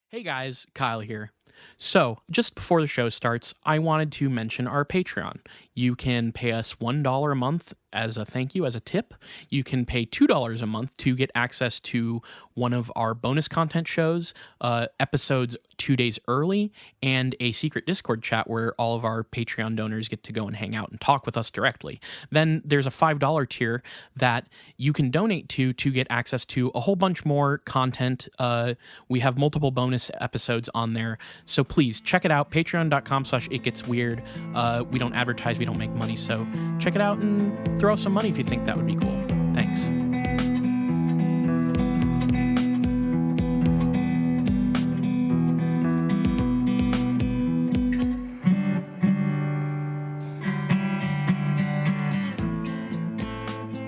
Hey guys, Kyle here. So, just before the show starts, I wanted to mention our Patreon. You can pay us $1 a month as a thank you, as a tip. You can pay $2 a month to get access to one of our bonus content shows, episodes 2 days early, and a secret Discord chat where all of our Patreon donors get to go and hang out and talk with us directly. Then there's a $5 tier that you can donate to get access to a whole bunch more content. We have multiple bonus episodes on there. So please check it out. Patreon.com/itgetsweird. We don't advertise, we don't make money. So check it out and throw some money if you think that would be cool. Thanks.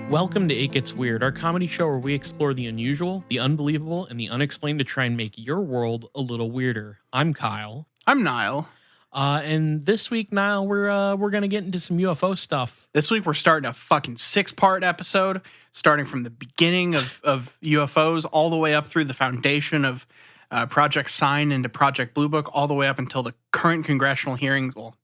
Welcome to It Gets Weird, our comedy show where we explore the unusual, the unbelievable, and the unexplained to try and make your world a little weirder. I'm Kyle. I'm Nile. And this week, Nile, we're gonna get into some UFO stuff. This week we're starting a fucking 6-part episode, starting from the beginning of UFOs all the way up through the foundation of Project Sign into Project Blue Book, all the way up until the current congressional hearings. Well,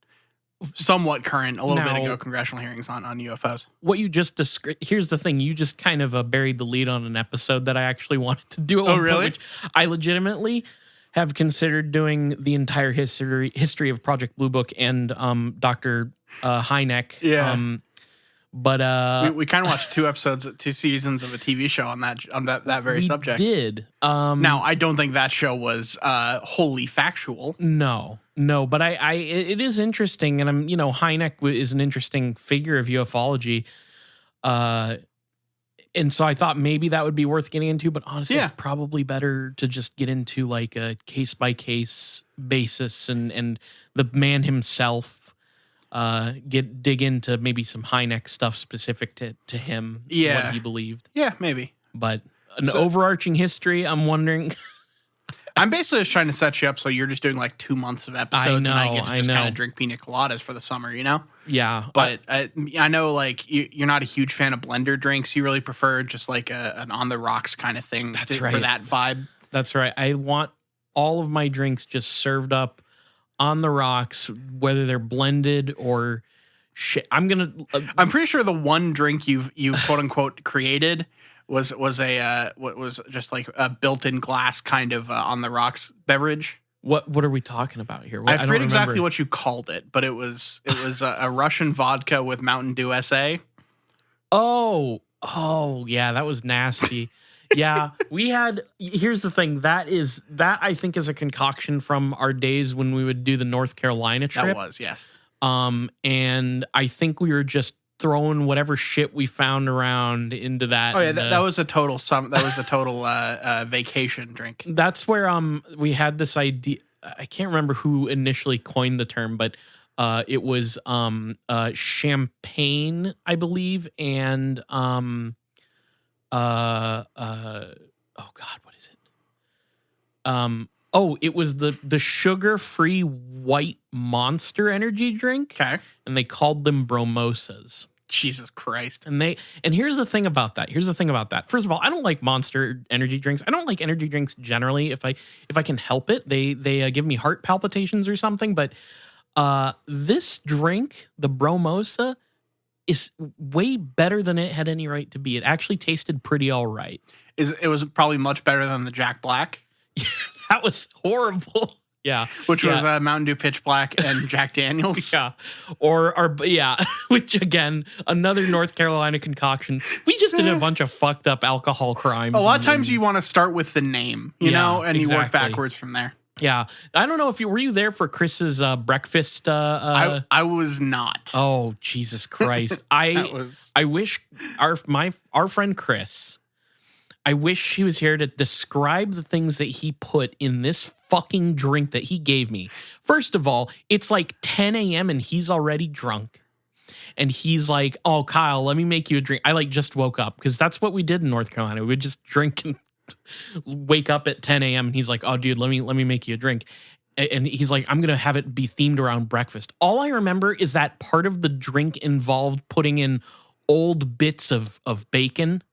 somewhat current, a little bit ago, congressional hearings on UFOs. What you just described, here's the thing, you just kind of buried the lead on an episode that I actually wanted to do. Oh, really? Which I legitimately have considered doing the entire history of Project Blue Book and Dr. Hynek. Yeah. But we kind of watched 2 seasons of a TV show on that very subject. Did. Now, I don't think that show was wholly factual. No, but it is interesting, and Hynek is an interesting figure of ufology, and so I thought maybe that would be worth getting into, but honestly, It's probably better to just get into like a case by case basis and the man himself. Dig into maybe some Hynek stuff specific to him, what he believed. Yeah, maybe. But an overarching history, I'm wondering. I'm basically just trying to set you up so you're just doing like 2 months of episodes, and I get to just kind of drink pina coladas for the summer, you know? Yeah. But I know like you're not a huge fan of blender drinks. You really prefer just like an on the rocks kind of thing. That's right. For that vibe. That's right. I want all of my drinks just served up on the rocks, whether they're blended or shit. I'm pretty sure the one drink you quote unquote created was just like a built-in glass kind of on the rocks beverage. What are we talking about here? I forget exactly what you called it, but it was a Russian vodka with Mountain Dew SA. Oh yeah, that was nasty. Yeah, here's the thing, that I think is a concoction from our days when we would do the North Carolina trip. That was, yes. And I think we were just throwing whatever shit we found around into that. Oh yeah, that was the total vacation drink. That's where we had this idea. I can't remember who initially coined the term, but it was champagne, I believe, and oh God, what is it? It was the sugar-free white Monster energy drink. Okay. And they called them bromosas. Jesus Christ. And here's the thing about that. First of all, I don't like Monster energy drinks. I don't like energy drinks generally. If I can help it, they give me heart palpitations or something. But this drink, the bromosa, is way better than it had any right to be. It actually tasted pretty all right. It was probably much better than the Jack Black. That was horrible. Yeah. Which was Mountain Dew Pitch Black and Jack Daniels. Yeah. Which again, another North Carolina concoction. We just did a bunch of fucked up alcohol crimes. A lot of times you want to start with the name, you know, and you work backwards from there. Yeah. I don't know if were you there for Chris's breakfast? I was not. Oh, Jesus Christ. I wish our friend Chris, I wish he was here to describe the things that he put in this fucking drink that he gave me. First of all, it's like 10 a.m. and he's already drunk. And he's like, "Oh, Kyle, let me make you a drink." I just woke up because that's what we did in North Carolina. We would just drink and wake up at 10 a.m. and he's like, "Oh, dude, let me make you a drink." And he's like, "I'm going to have it be themed around breakfast." All I remember is that part of the drink involved putting in old bits of bacon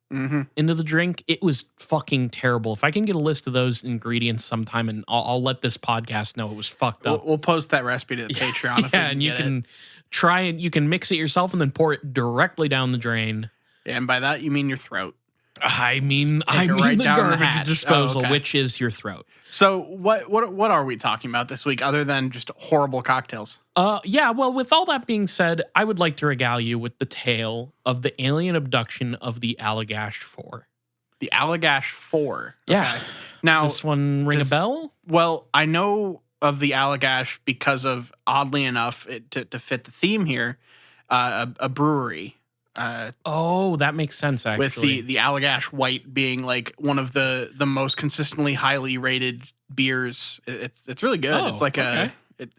into the drink. It was fucking terrible. If I can get a list of those ingredients sometime, and I'll let this podcast know it was fucked up. We'll post that recipe to the Patreon. Yeah, and you can try it. You can mix it yourself and then pour it directly down the drain. Yeah, and by that you mean your throat. I mean right the down the garbage hatch. disposal, Oh, okay. which is your throat. So what are we talking about this week other than just horrible cocktails? Yeah, well, with all that being said, I would like to regale you with the tale of the alien abduction of the Allagash 4. The Allagash 4. Yeah. Okay. Now, This one ring a bell? well, I know of the Allagash because of, oddly enough, to fit the theme here, a brewery. Oh, that makes sense, actually. With the Allagash White being like one of the most consistently highly rated beers. It's really good. Oh, it's like okay.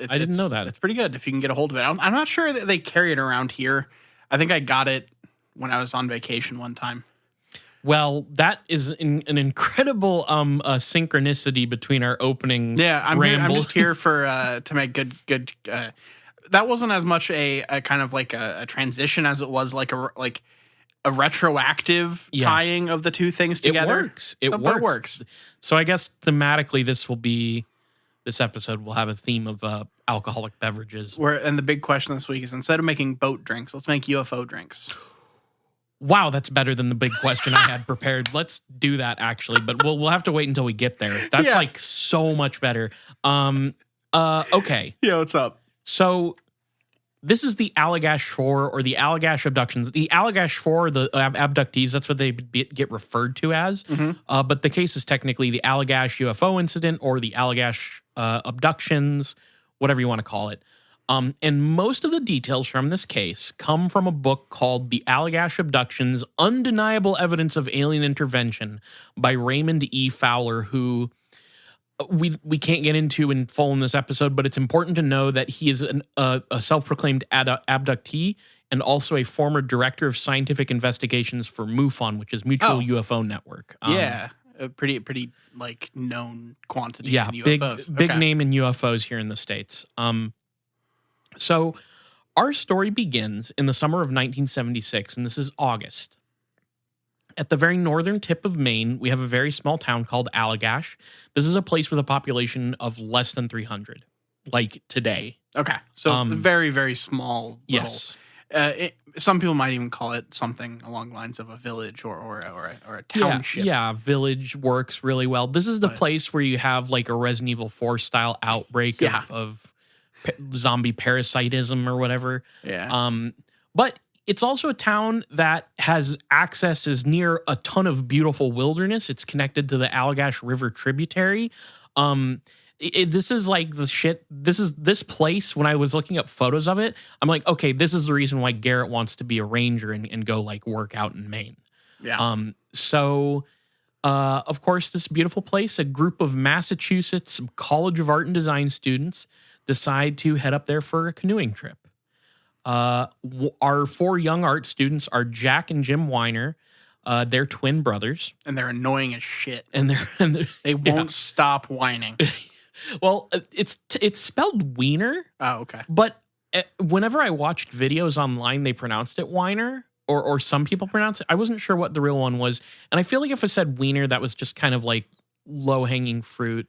I didn't know that. It's pretty good if you can get a hold of it. I'm not sure that they carry it around here. I think I got it when I was on vacation one time. Well, that is an incredible synchronicity between our opening I'm ramble. just here for to make good. That wasn't as much a kind of like a transition as it was like a retroactive tying of the two things together. It works. It works. So I guess thematically, this episode will have a theme of alcoholic beverages. And the big question this week is, instead of making boat drinks, let's make UFO drinks. Wow, that's better than the big question I had prepared. Let's do that actually, but we'll have to wait until we get there. That's like so much better. Okay. Yeah, what's up? So this is the Allagash 4 or the Allagash Abductions. The Allagash 4, the abductees, that's what they get referred to as. But the case is technically the Allagash UFO incident or the Allagash Abductions, whatever you want to call it. And most of the details from this case come from a book called The Allagash Abductions, Undeniable Evidence of Alien Intervention by Raymond E. Fowler, who we can't get into in full in this episode, but it's important to know that he is a self-proclaimed abductee and also a former director of scientific investigations for MUFON, which is Mutual UFO Network. A pretty like known quantity. Yeah, in UFOs. big name in UFOs here in the States. So our story begins in the summer of 1976, and this is August. At the very northern tip of Maine, we have a very small town called Allagash. This is a place with a population of less than 300, like today. Okay, so very, very small. Yes. Some people might even call it something along the lines of a village or a township. Yeah, village works really well. This is the place where you have like a Resident Evil 4 style outbreak of zombie parasitism or whatever. Yeah. But it's also a town that has access is near a ton of beautiful wilderness. It's connected to the Allagash River tributary. This is like the shit. This place, when I was looking up photos of it, I'm like, okay, this is the reason why Garrett wants to be a ranger and go like work out in Maine. Yeah. Of course, this beautiful place, a group of Massachusetts College of Art and Design students decide to head up there for a canoeing trip. Our 4 young art students are Jack and Jim Weiner. They're twin brothers. And they're annoying as shit. And they won't stop whining. Well, it's spelled Wiener. Oh, okay. But whenever I watched videos online, they pronounced it Weiner, or some people pronounce it. I wasn't sure what the real one was. And I feel like if I said Wiener, that was just kind of like low-hanging fruit,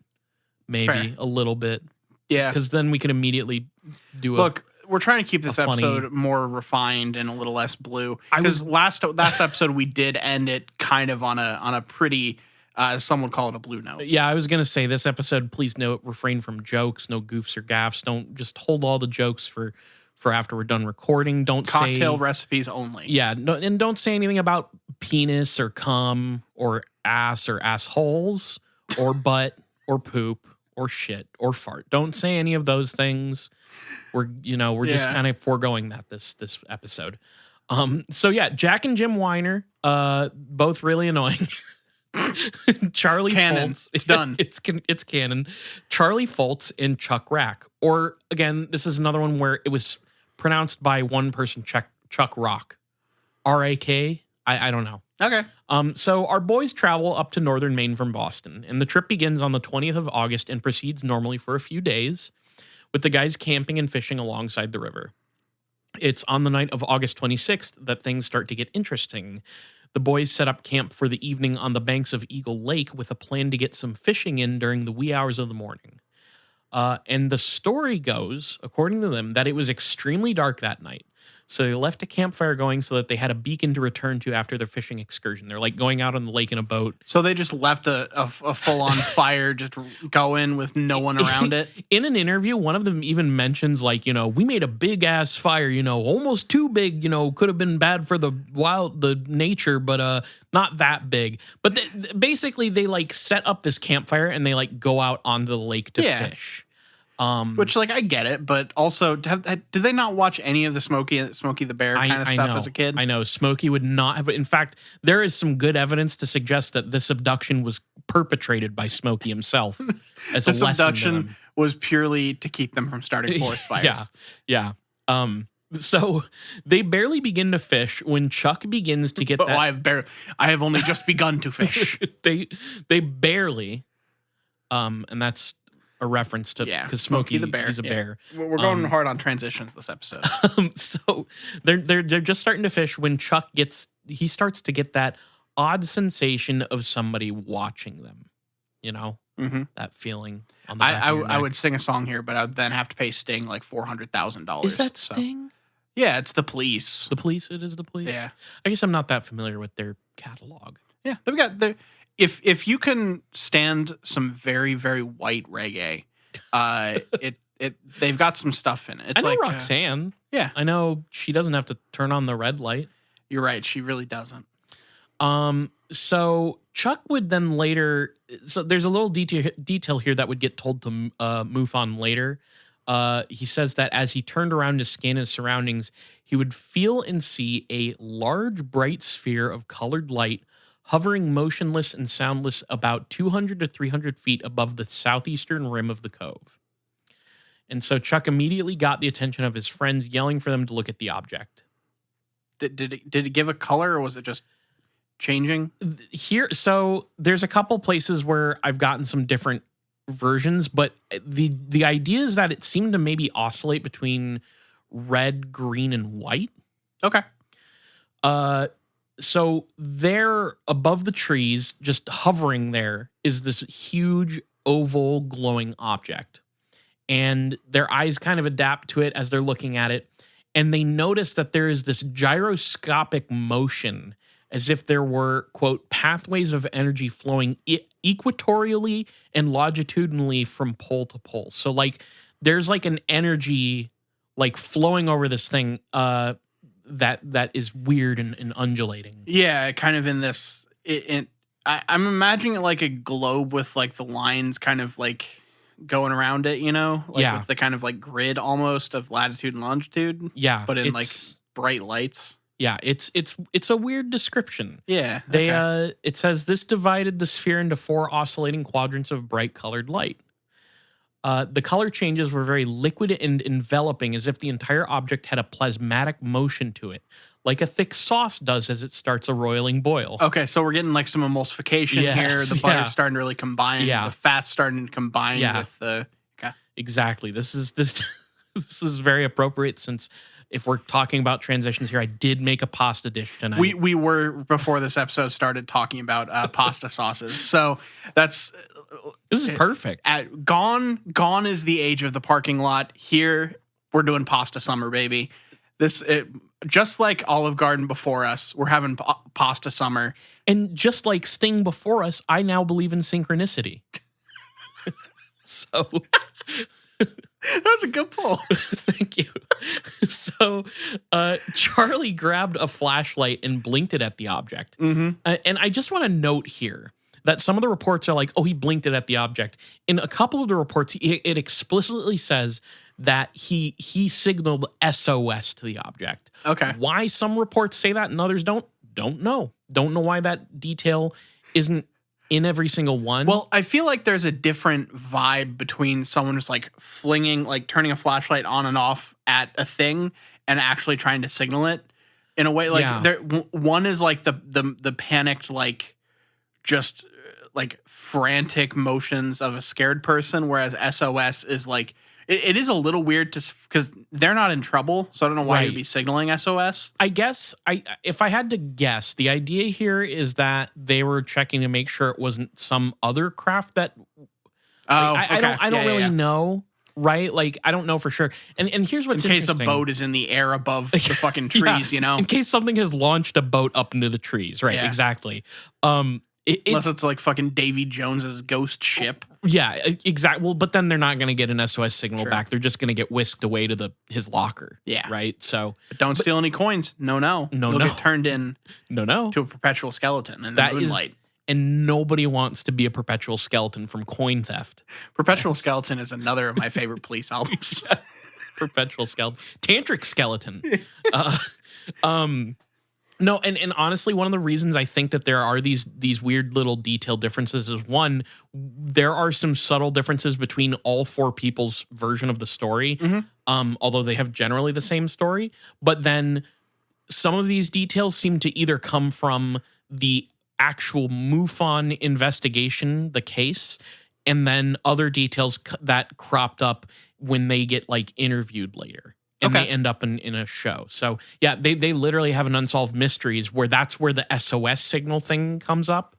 maybe a little bit. Yeah. Because then we can immediately do we're trying to keep this episode more refined and a little less blue. Because last episode we did end it kind of on a pretty, some would call it a blue note. Yeah, I was gonna say this episode. Please note, refrain from jokes, no goofs or gaffs. Don't just hold all the jokes for after we're done recording. Don't cocktail recipes only. Yeah, and don't say anything about penis or cum or ass or assholes or butt or poop or shit or fart. Don't say any of those things. We're just kind of foregoing that this episode. So yeah, Jack and Jim Weiner, both really annoying. Charlie Foltz. It's done. It's canon. Charlie Foltz and Chuck Rack. Or again, this is another one where it was pronounced by one person, Chuck Rock. R-A-K? I don't know. Okay. So our boys travel up to northern Maine from Boston, and the trip begins on the 20th of August and proceeds normally for a few days, with the guys camping and fishing alongside the river. It's on the night of August 26th that things start to get interesting. The boys set up camp for the evening on the banks of Eagle Lake with a plan to get some fishing in during the wee hours of the morning. And the story goes, according to them, that it was extremely dark that night. So they left a campfire going so that they had a beacon to return to after their fishing excursion. They're like going out on the lake in a boat. So they just left a full-on fire, just going with no one around it? In an interview, one of them even mentions like, we made a big-ass fire, almost too big, could have been bad for the nature, but not that big. But basically, they like set up this campfire and they like go out onto the lake to fish. Which, like, I get it, but also, did they not watch any of the Smokey the Bear kind of stuff as a kid? I know. Smokey would not have. In fact, there is some good evidence to suggest that this abduction was perpetrated by Smokey himself as this a lesson abduction was purely to keep them from starting forest fires. Yeah. So they barely begin to fish when Chuck begins to get that. I have only just begun to fish. They barely, and that's a reference to because Smokey the Bear. He's a bear. We're going hard on transitions this episode. So they're just starting to fish when Chuck starts to get that odd sensation of somebody watching them. That feeling on the back of your neck. I would sing a song here, but I'd then have to pay Sting like $400,000. Is that Sting? Yeah, it's the Police. The Police. It is the Police. Yeah. I guess I'm not that familiar with their catalog. Yeah, they've got their. If you can stand some very, very white reggae, they've got some stuff in it. It's I know like Roxanne. Yeah, I know she doesn't have to turn on the red light. You're right, she really doesn't. So Chuck would then later. So there's a little detail here that would get told to Mufon later. He says that as he turned around to scan his surroundings, he would feel and see a large, bright sphere of colored light hovering motionless and soundless about 200 to 300 feet above the southeastern rim of the cove. And so Chuck immediately got the attention of his friends, yelling for them to look at the object. Did it give a color, or was it just changing? So there's a couple places where I've gotten some different versions, but the idea is that it seemed to maybe oscillate between red, green, and white. Okay. So there above the trees, just hovering there, is this huge oval glowing object. And their eyes kind of adapt to it as they're looking at it. And they notice that there is this gyroscopic motion as if there were, quote, pathways of energy flowing equatorially and longitudinally from pole to pole. So like there's like an energy like flowing over this thing that is weird and undulating. Yeah, kind of in this. I'm imagining it like a globe with like the lines kind of like going around it, like with the kind of like grid almost of latitude and longitude. Yeah, but in like bright lights. Yeah, it's a weird description. Yeah, it says this divided the sphere into 4 oscillating quadrants of bright colored light. The color changes were very liquid and enveloping, as if the entire object had a plasmatic motion to it, like a thick sauce does as it starts a roiling boil. Okay, so we're getting like some emulsification here. The butter's starting to really combine. Yeah. The fat's starting to combine with the... Okay. Exactly. This is very appropriate since if we're talking about transitions here, I did make a pasta dish tonight. We were, before this episode started, talking about pasta sauces. So this is perfect. Gone is the age of the parking lot. Here, we're doing pasta summer, baby. Just like Olive Garden before us, we're having pasta summer. And just like Sting before us, I now believe in synchronicity. So... That was a good pull. Thank you. So Charlie grabbed a flashlight and blinked it at the object. Mm-hmm. And I just want to note here that some of the reports are like, oh, he blinked it at the object. In a couple of the reports, it explicitly says that he signaled SOS to the object. Okay. Why some reports say that and others don't know. Don't know why that detail isn't in every single one. Well, I feel like there's a different vibe between someone just like turning a flashlight on and off at a thing and actually trying to signal it in a way. Like one is like the panicked, like just like frantic motions of a scared person, whereas SOS is like It is a little weird because they're not in trouble, so I don't know why Right. you'd be signaling SOS. I guess if I had to guess, the idea here is that they were checking to make sure it wasn't some other craft that I don't really know, right? Like I don't know for sure. And here's what's in case a interesting. boat is in the air above the fucking trees, you know, in case something has launched a boat up into the trees, right? Yeah. Exactly. Unless it's like fucking Davy Jones's ghost ship. Yeah, exactly. Well, but then they're not going to get an SOS signal Sure. back. They're just going to get whisked away to his locker. Yeah. Right. So But don't steal any coins. No. You'll get turned in no to a perpetual skeleton in the That is- moonlight. And nobody wants to be a perpetual skeleton from coin theft. Perpetual Skeleton is another of my favorite Police albums. Perpetual skeleton, tantric skeleton. No, and honestly, one of the reasons I think that there are these weird little detail differences is one, there are some subtle differences between all four people's version of the story. Although they have generally the same story, but then some of these details seem to either come from the actual MUFON investigation, the case, and then other details that cropped up when they get like interviewed later. And they end up in a show. So yeah, they literally have an unsolved mysteries where that's where the SOS signal thing comes up.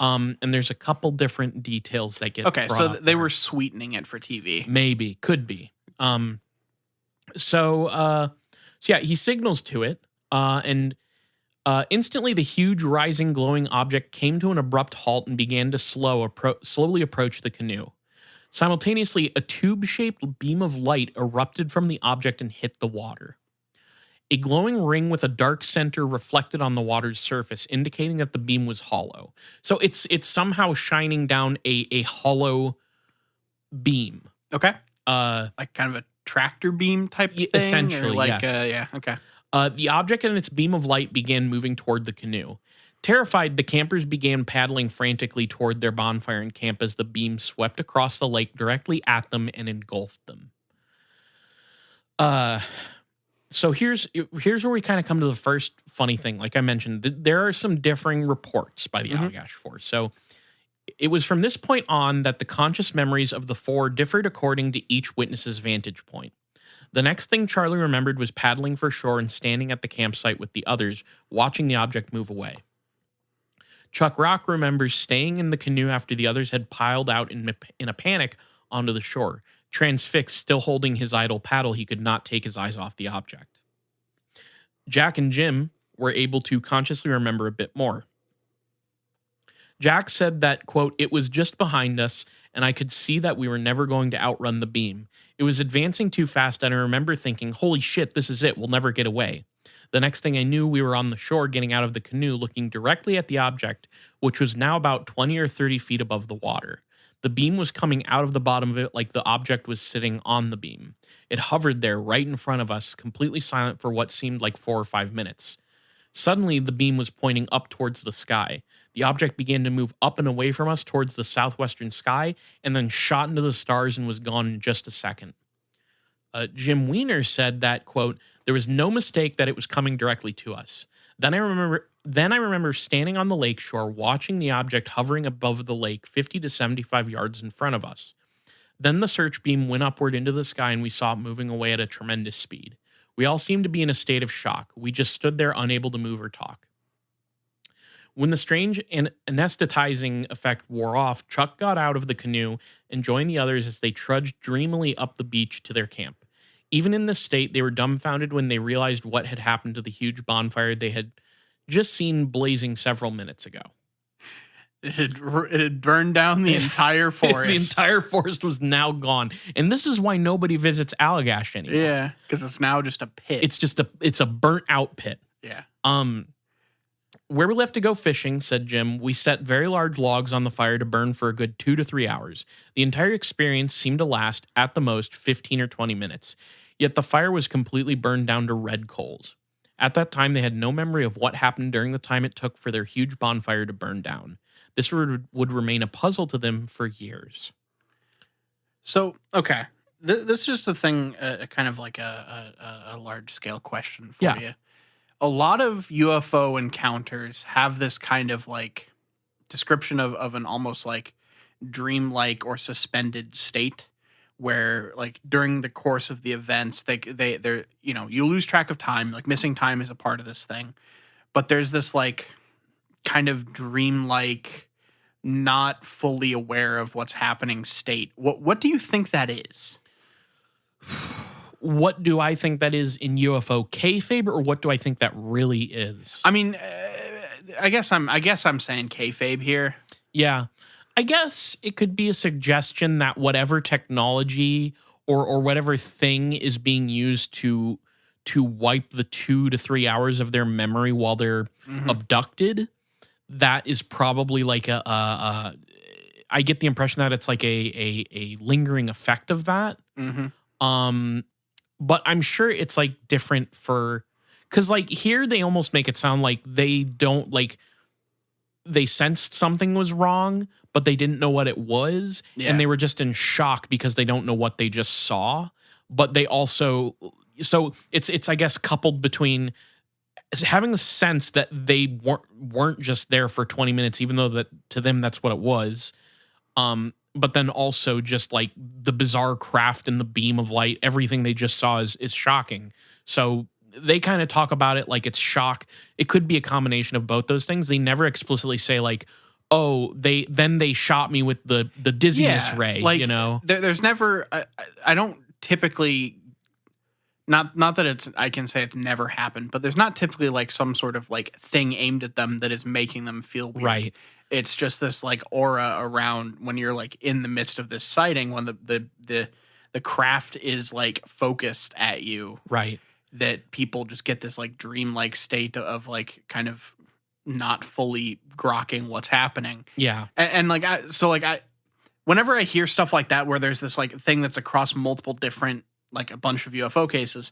And there's a couple different details that get brought so up they there. were sweetening it for TV. Maybe, could be. So yeah, he signals to it, and instantly the huge rising glowing object came to an abrupt halt and began to slowly approach the canoe. Simultaneously, a tube-shaped beam of light erupted from the object and hit the water. A glowing ring with a dark center reflected on the water's surface, indicating that the beam was hollow. So it's somehow shining down a hollow beam. Okay. Like kind of a tractor beam type thing? Essentially, or like, yes. Yeah, okay. The object and its beam of light began moving toward the canoe. Terrified, the campers began paddling frantically toward their bonfire and camp as the beam swept across the lake directly at them and engulfed them. So here's where we kind of come to the first funny thing. Like I mentioned, there are some differing reports by the Allagash Force. So it was from this point on that the conscious memories of the four differed according to each witness's vantage point. The next thing Charlie remembered was paddling for shore and standing at the campsite with the others, watching the object move away. Chuck Rock remembers staying in the canoe after the others had piled out in a panic onto the shore. Transfixed, still holding his idle paddle, he could not take his eyes off the object. Jack and Jim were able to consciously remember a bit more. Jack said that, quote, "It was just behind us, and I could see that we were never going to outrun the beam. It was advancing too fast, and I remember thinking, holy shit, this is it, we'll never get away. The next thing I knew, we were on the shore getting out of the canoe, looking directly at the object, which was now about 20 or 30 feet above the water. The beam was coming out of the bottom of it like the object was sitting on the beam. It hovered there right in front of us, completely silent for what seemed like 4 or 5 minutes. Suddenly, the beam was pointing up towards the sky. The object began to move up and away from us towards the southwestern sky, and then shot into the stars and was gone in just a second." Jim Weiner said that, quote, "There was no mistake that it was coming directly to us. Then I remember standing on the lake shore watching the object hovering above the lake 50 to 75 yards in front of us. Then the search beam went upward into the sky and we saw it moving away at a tremendous speed. We all seemed to be in a state of shock. We just stood there unable to move or talk. When the strange and anesthetizing effect wore off, Chuck got out of the canoe and joined the others as they trudged dreamily up the beach to their camp. Even in this state, they were dumbfounded when they realized what had happened to the huge bonfire they had just seen blazing several minutes ago. It had burned down the entire forest. The entire forest was now gone. And this is why nobody visits Allagash anymore. Yeah, because it's now just a pit. It's a burnt out pit. Yeah. Where we left to go fishing, said Jim, we set very large logs on the fire to burn for a good 2 to 3 hours. The entire experience seemed to last, at the most, 15 or 20 minutes. Yet the fire was completely burned down to red coals. At that time, they had no memory of what happened during the time it took for their huge bonfire to burn down. This would remain a puzzle to them for years. So, okay. This is just a thing, kind of like a large-scale question for you. A lot of UFO encounters have this kind of like description of an almost like dreamlike or suspended state where like during the course of the events, they're you lose track of time. Like missing time is a part of this thing, but there's this like kind of dreamlike, not fully aware of what's happening state. What do you think that is? What do I think that is in UFO kayfabe, or what do I think that really is? I mean, I guess I'm saying kayfabe here. Yeah. I guess it could be a suggestion that whatever technology or whatever thing is being used to wipe the 2 to 3 hours of their memory while they're abducted, that is probably like I get the impression that it's like a lingering effect of that. But I'm sure it's like different because like here they almost make it sound like they don't like, they sensed something was wrong, but they didn't know what it was. Yeah. And they were just in shock because they don't know what they just saw. But they also, so it's I guess coupled between having the sense that they weren't just there for 20 minutes, even though that to them that's what it was. But then also just like the bizarre craft and the beam of light, everything they just saw is shocking. So they kind of talk about it like it's shock. It could be a combination of both those things. They never explicitly say like, oh, they shot me with the dizziness ray, like, There's never, I don't typically, not that I can say it's never happened, but there's not typically like some sort of like thing aimed at them that is making them feel weird. Right. It's just this like aura around when you're like in the midst of this sighting, when the craft is like focused at you. Right. That people just get this like dreamlike state of like kind of not fully grokking what's happening. Yeah. And like, whenever I hear stuff like that, where there's this like thing that's across multiple different, like a bunch of UFO cases,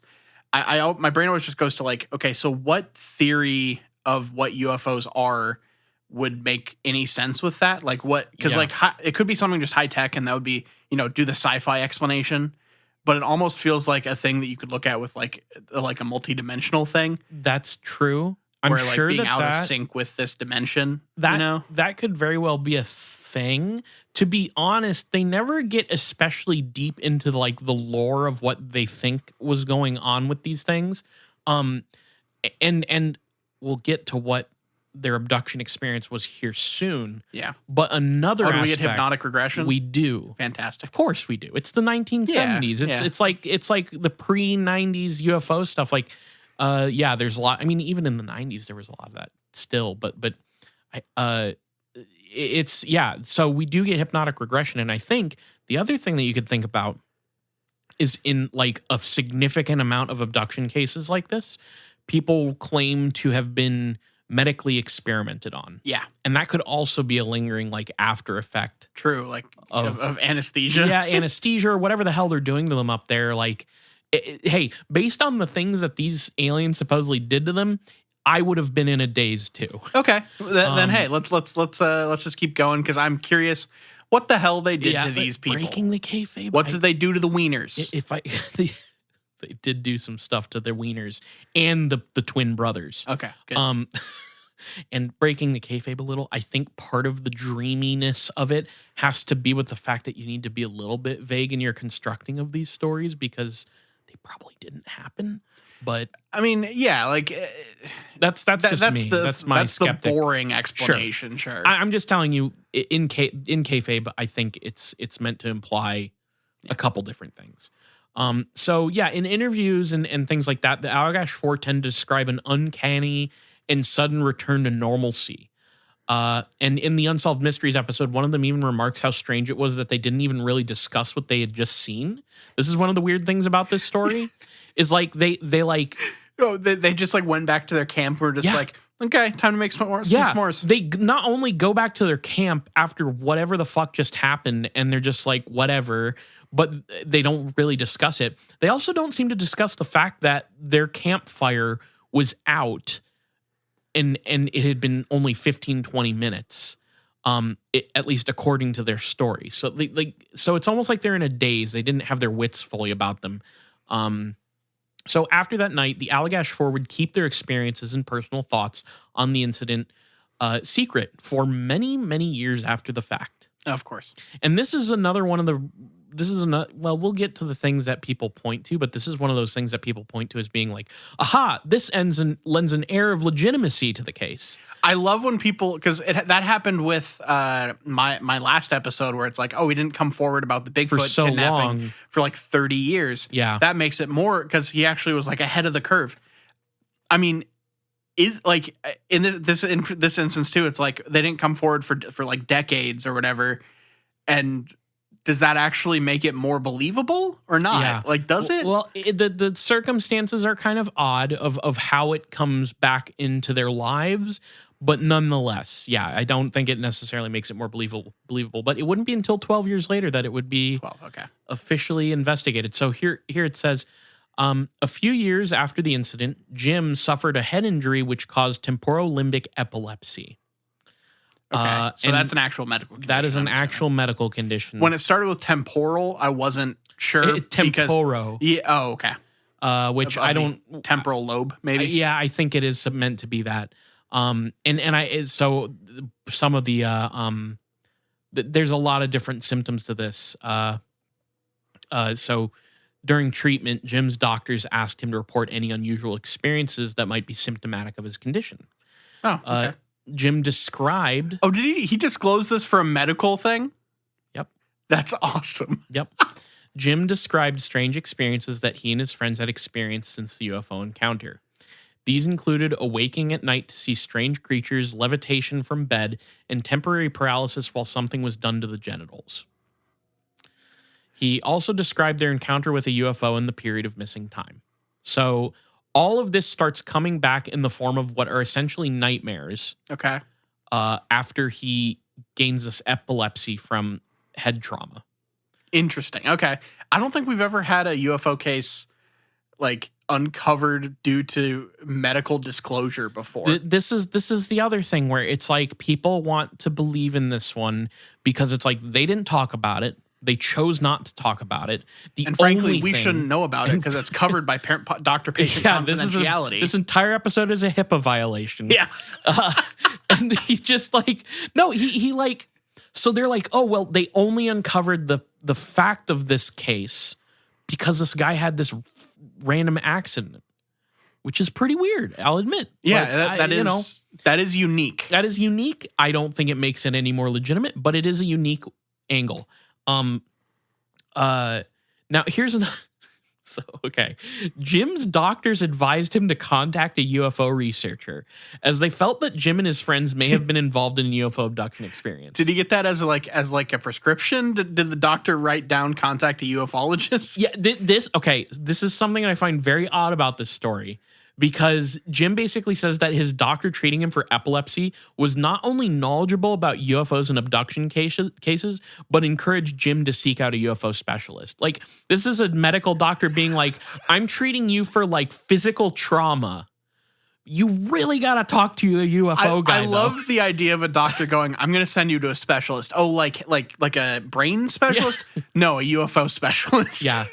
my brain always just goes to like, okay, so what theory of what UFOs are would make any sense with that? Like what, because like it could be something just high tech, and that would be, do the sci-fi explanation, but it almost feels like a thing that you could look at with like a multi-dimensional thing. That's true. I'm where, like, sure being that out of sync with this dimension, that could very well be a thing. To be honest, they never get especially deep into like the lore of what they think was going on with these things. And we'll get to what their abduction experience was here soon. Yeah. But another do we aspect, get hypnotic regression? We do. Fantastic. Of course we do. It's the 1970s. It's like the pre-90s UFO stuff. Like, there's a lot. I mean, even in the 90s, there was a lot of that still. But so we do get hypnotic regression. And I think the other thing that you could think about is in like a significant amount of abduction cases like this, people claim to have been medically experimented on. Yeah. And that could also be a lingering like after effect. True. Like of anesthesia. Yeah. Anesthesia or whatever the hell they're doing to them up there. Like, hey, based on the things that these aliens supposedly did to them, I would have been in a daze too. Okay. Then hey, let's just keep going, because I'm curious what the hell they did to these people. Breaking the kayfabe. What did they do to the wieners? They did do some stuff to their wieners and the twin brothers. Okay. Good. And breaking the kayfabe a little, I think part of the dreaminess of it has to be with the fact that you need to be a little bit vague in your constructing of these stories, because they probably didn't happen. But I mean, yeah, like that's me. That's my skeptic. The boring explanation. Sure. I'm just telling you, in kayfabe, I think it's meant to imply a couple different things. So yeah, in interviews and things like that, the Allagash 4 tend to describe an uncanny and sudden return to normalcy. And in the Unsolved Mysteries episode, one of them even remarks how strange it was that they didn't even really discuss what they had just seen. This is one of the weird things about this story, is like they just like went back to their camp. Were just like, okay, time to make some s'mores. They not only go back to their camp after whatever the fuck just happened, and they're just like, whatever, but they don't really discuss it. They also don't seem to discuss the fact that their campfire was out and it had been only 15, 20 minutes, at least according to their story. So so it's almost like they're in a daze. They didn't have their wits fully about them. So after that night, the Allagash 4 would keep their experiences and personal thoughts on the incident secret for many, many years after the fact. Of course. And this is another one of this is not, well, we'll get to the things that people point to, but this is one of those things that people point to as being like, aha, this lends an air of legitimacy to the case. I love when people, because that happened with my last episode where it's like, oh, we didn't come forward about the Bigfoot so kidnapping long. for like 30 years. Yeah. That makes it more, because he actually was like ahead of the curve. I mean, is like in this instance too, it's like they didn't come forward for like decades or whatever. And does that actually make it more believable or not? Yeah. Like, does it? Well, the circumstances are kind of odd of how it comes back into their lives, but nonetheless, yeah, I don't think it necessarily makes it more believable. But it wouldn't be until 12 years later that it would be 12, okay. officially investigated. So here it says, a few years after the incident, Jim suffered a head injury which caused temporolimbic epilepsy. Okay, so that's an actual medical condition. That is an actual medical condition. When it started with temporal, I wasn't sure. Temporo. Yeah. Oh, okay. Which Of I don't. temporal lobe, maybe. Yeah, I think it is meant to be that. So some of the there's a lot of different symptoms to this. So during treatment, Jim's doctors asked him to report any unusual experiences that might be symptomatic of his condition. Oh, okay. Jim described. Oh, did he disclose this for a medical thing? Yep. That's awesome. Yep. Jim described strange experiences that he and his friends had experienced since the UFO encounter. These included awaking at night to see strange creatures, levitation from bed, and temporary paralysis while something was done to the genitals. He also described their encounter with a UFO in the period of missing time. So all of this starts coming back in the form of what are essentially nightmares. Okay. After he gains this epilepsy from head trauma. Interesting. Okay. I don't think we've ever had a UFO case like uncovered due to medical disclosure before. This is the other thing where it's like people want to believe in this one because it's like they didn't talk about it. They chose not to talk about it. And frankly, we shouldn't know about it because it's covered by doctor-patient confidentiality. This entire episode is a HIPAA violation. Yeah. And he just like, no, he like, so they're like, oh, well, they only uncovered the fact of this case because this guy had this random accident, which is pretty weird, I'll admit. Yeah, that is unique. That is unique. I don't think it makes it any more legitimate, but it is a unique angle. Now here's okay. Jim's doctors advised him to contact a UFO researcher as they felt that Jim and his friends may have been involved in a UFO abduction experience. Did he get that as a prescription? Did the doctor write down contact a ufologist? Yeah, this is something I find very odd about this story. Because Jim basically says that his doctor treating him for epilepsy was not only knowledgeable about UFOs and abduction cases, but encouraged Jim to seek out a UFO specialist. Like, this is a medical doctor being like, I'm treating you for like physical trauma. You really got to talk to a UFO guy. I love the idea of a doctor going, I'm going to send you to a specialist. Oh, like a brain specialist? Yeah. No, a UFO specialist. Yeah.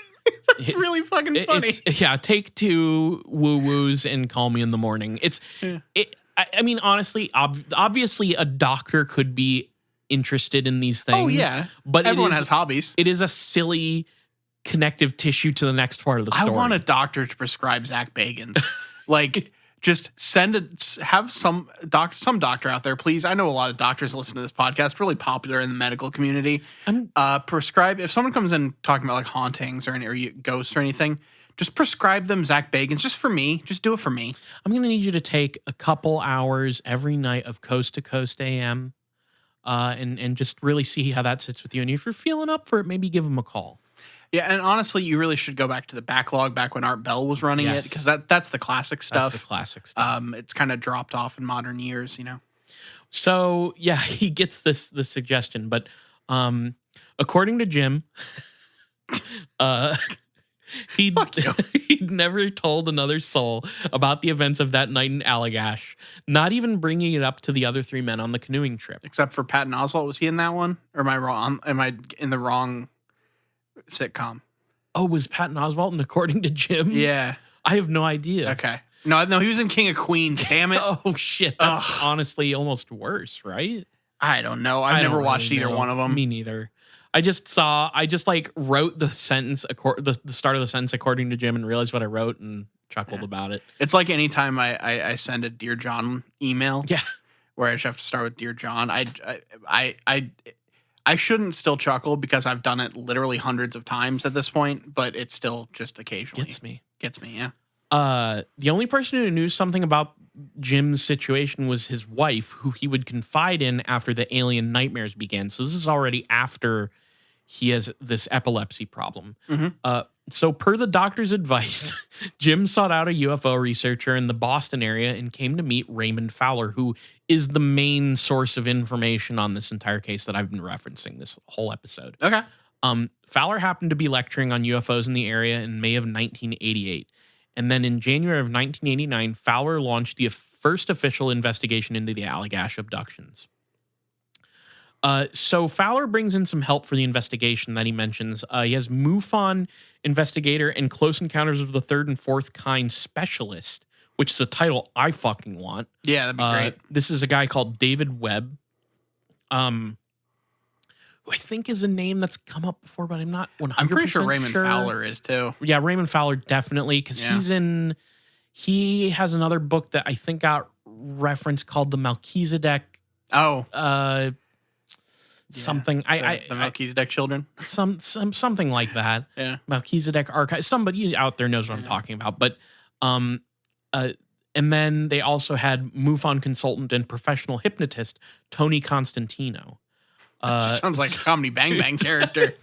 It's really fucking funny. Take 2 woo-woos and call me in the morning. I mean, honestly, obviously a doctor could be interested in these things. Oh, yeah. But everyone has hobbies. It is a silly connective tissue to the next part of the story. I want a doctor to prescribe Zach Bagans. Like, just have some doctor out there, please. I know a lot of doctors listen to this podcast, really popular in the medical community. Prescribe, if someone comes in talking about like hauntings or ghosts or anything, just prescribe them Zach Bagans just for me. Just do it for me. I'm going to need you to take a couple hours every night of Coast to Coast AM and just really see how that sits with you. And if you're feeling up for it, maybe give them a call. Yeah, and honestly, you really should go back to the backlog back when Art Bell was running it, because that's the classic stuff. That's the classic stuff. It's kind of dropped off in modern years, you know. So yeah, he gets this suggestion, but according to Jim, he'd never told another soul about the events of that night in Allagash, not even bringing it up to the other 3 men on the canoeing trip. Except for Patton Oswalt. Was he in that one? Or am I wrong? Am I in the wrong sitcom? Oh, was Patton Oswalt, and according to Jim? Yeah. I have no idea. Okay. No, he was in King of Queens. Damn it. Oh, shit. That's honestly almost worse, right? I don't know. I've never watched either one of them. Me neither. I just like wrote the sentence, the start of the sentence according to Jim, and realized what I wrote and chuckled about it. It's like anytime I send a Dear John email. Yeah. Where I just have to start with Dear John. I shouldn't still chuckle because I've done it literally hundreds of times at this point, but it's still just occasionally gets me. Yeah. The only person who knew something about Jim's situation was his wife, who he would confide in after the alien nightmares began. So this is already after he has this epilepsy problem. So per the doctor's advice, Jim sought out a UFO researcher in the Boston area and came to meet Raymond Fowler, who is the main source of information on this entire case that I've been referencing this whole episode. Okay. Fowler happened to be lecturing on UFOs in the area in May of 1988. And then in January of 1989, Fowler launched the first official investigation into the Allagash abductions. So Fowler brings in some help for the investigation that he mentions. He has MUFON investigator and Close Encounters of the Third and Fourth Kind specialist, which is a title I fucking want. Yeah, that'd be great. This is a guy called David Webb, who I think is a name that's come up before, but I'm not 100% I'm pretty sure Raymond sure. Fowler is too. Yeah, Raymond Fowler definitely, because he has another book that I think got referenced called the Melchizedek. Something the Melchizedek children, something like that. Yeah, Melchizedek archive. Somebody out there knows what I'm talking about. But and then they also had MUFON consultant and professional hypnotist Tony Constantino. Sounds like a Comedy Bang Bang character.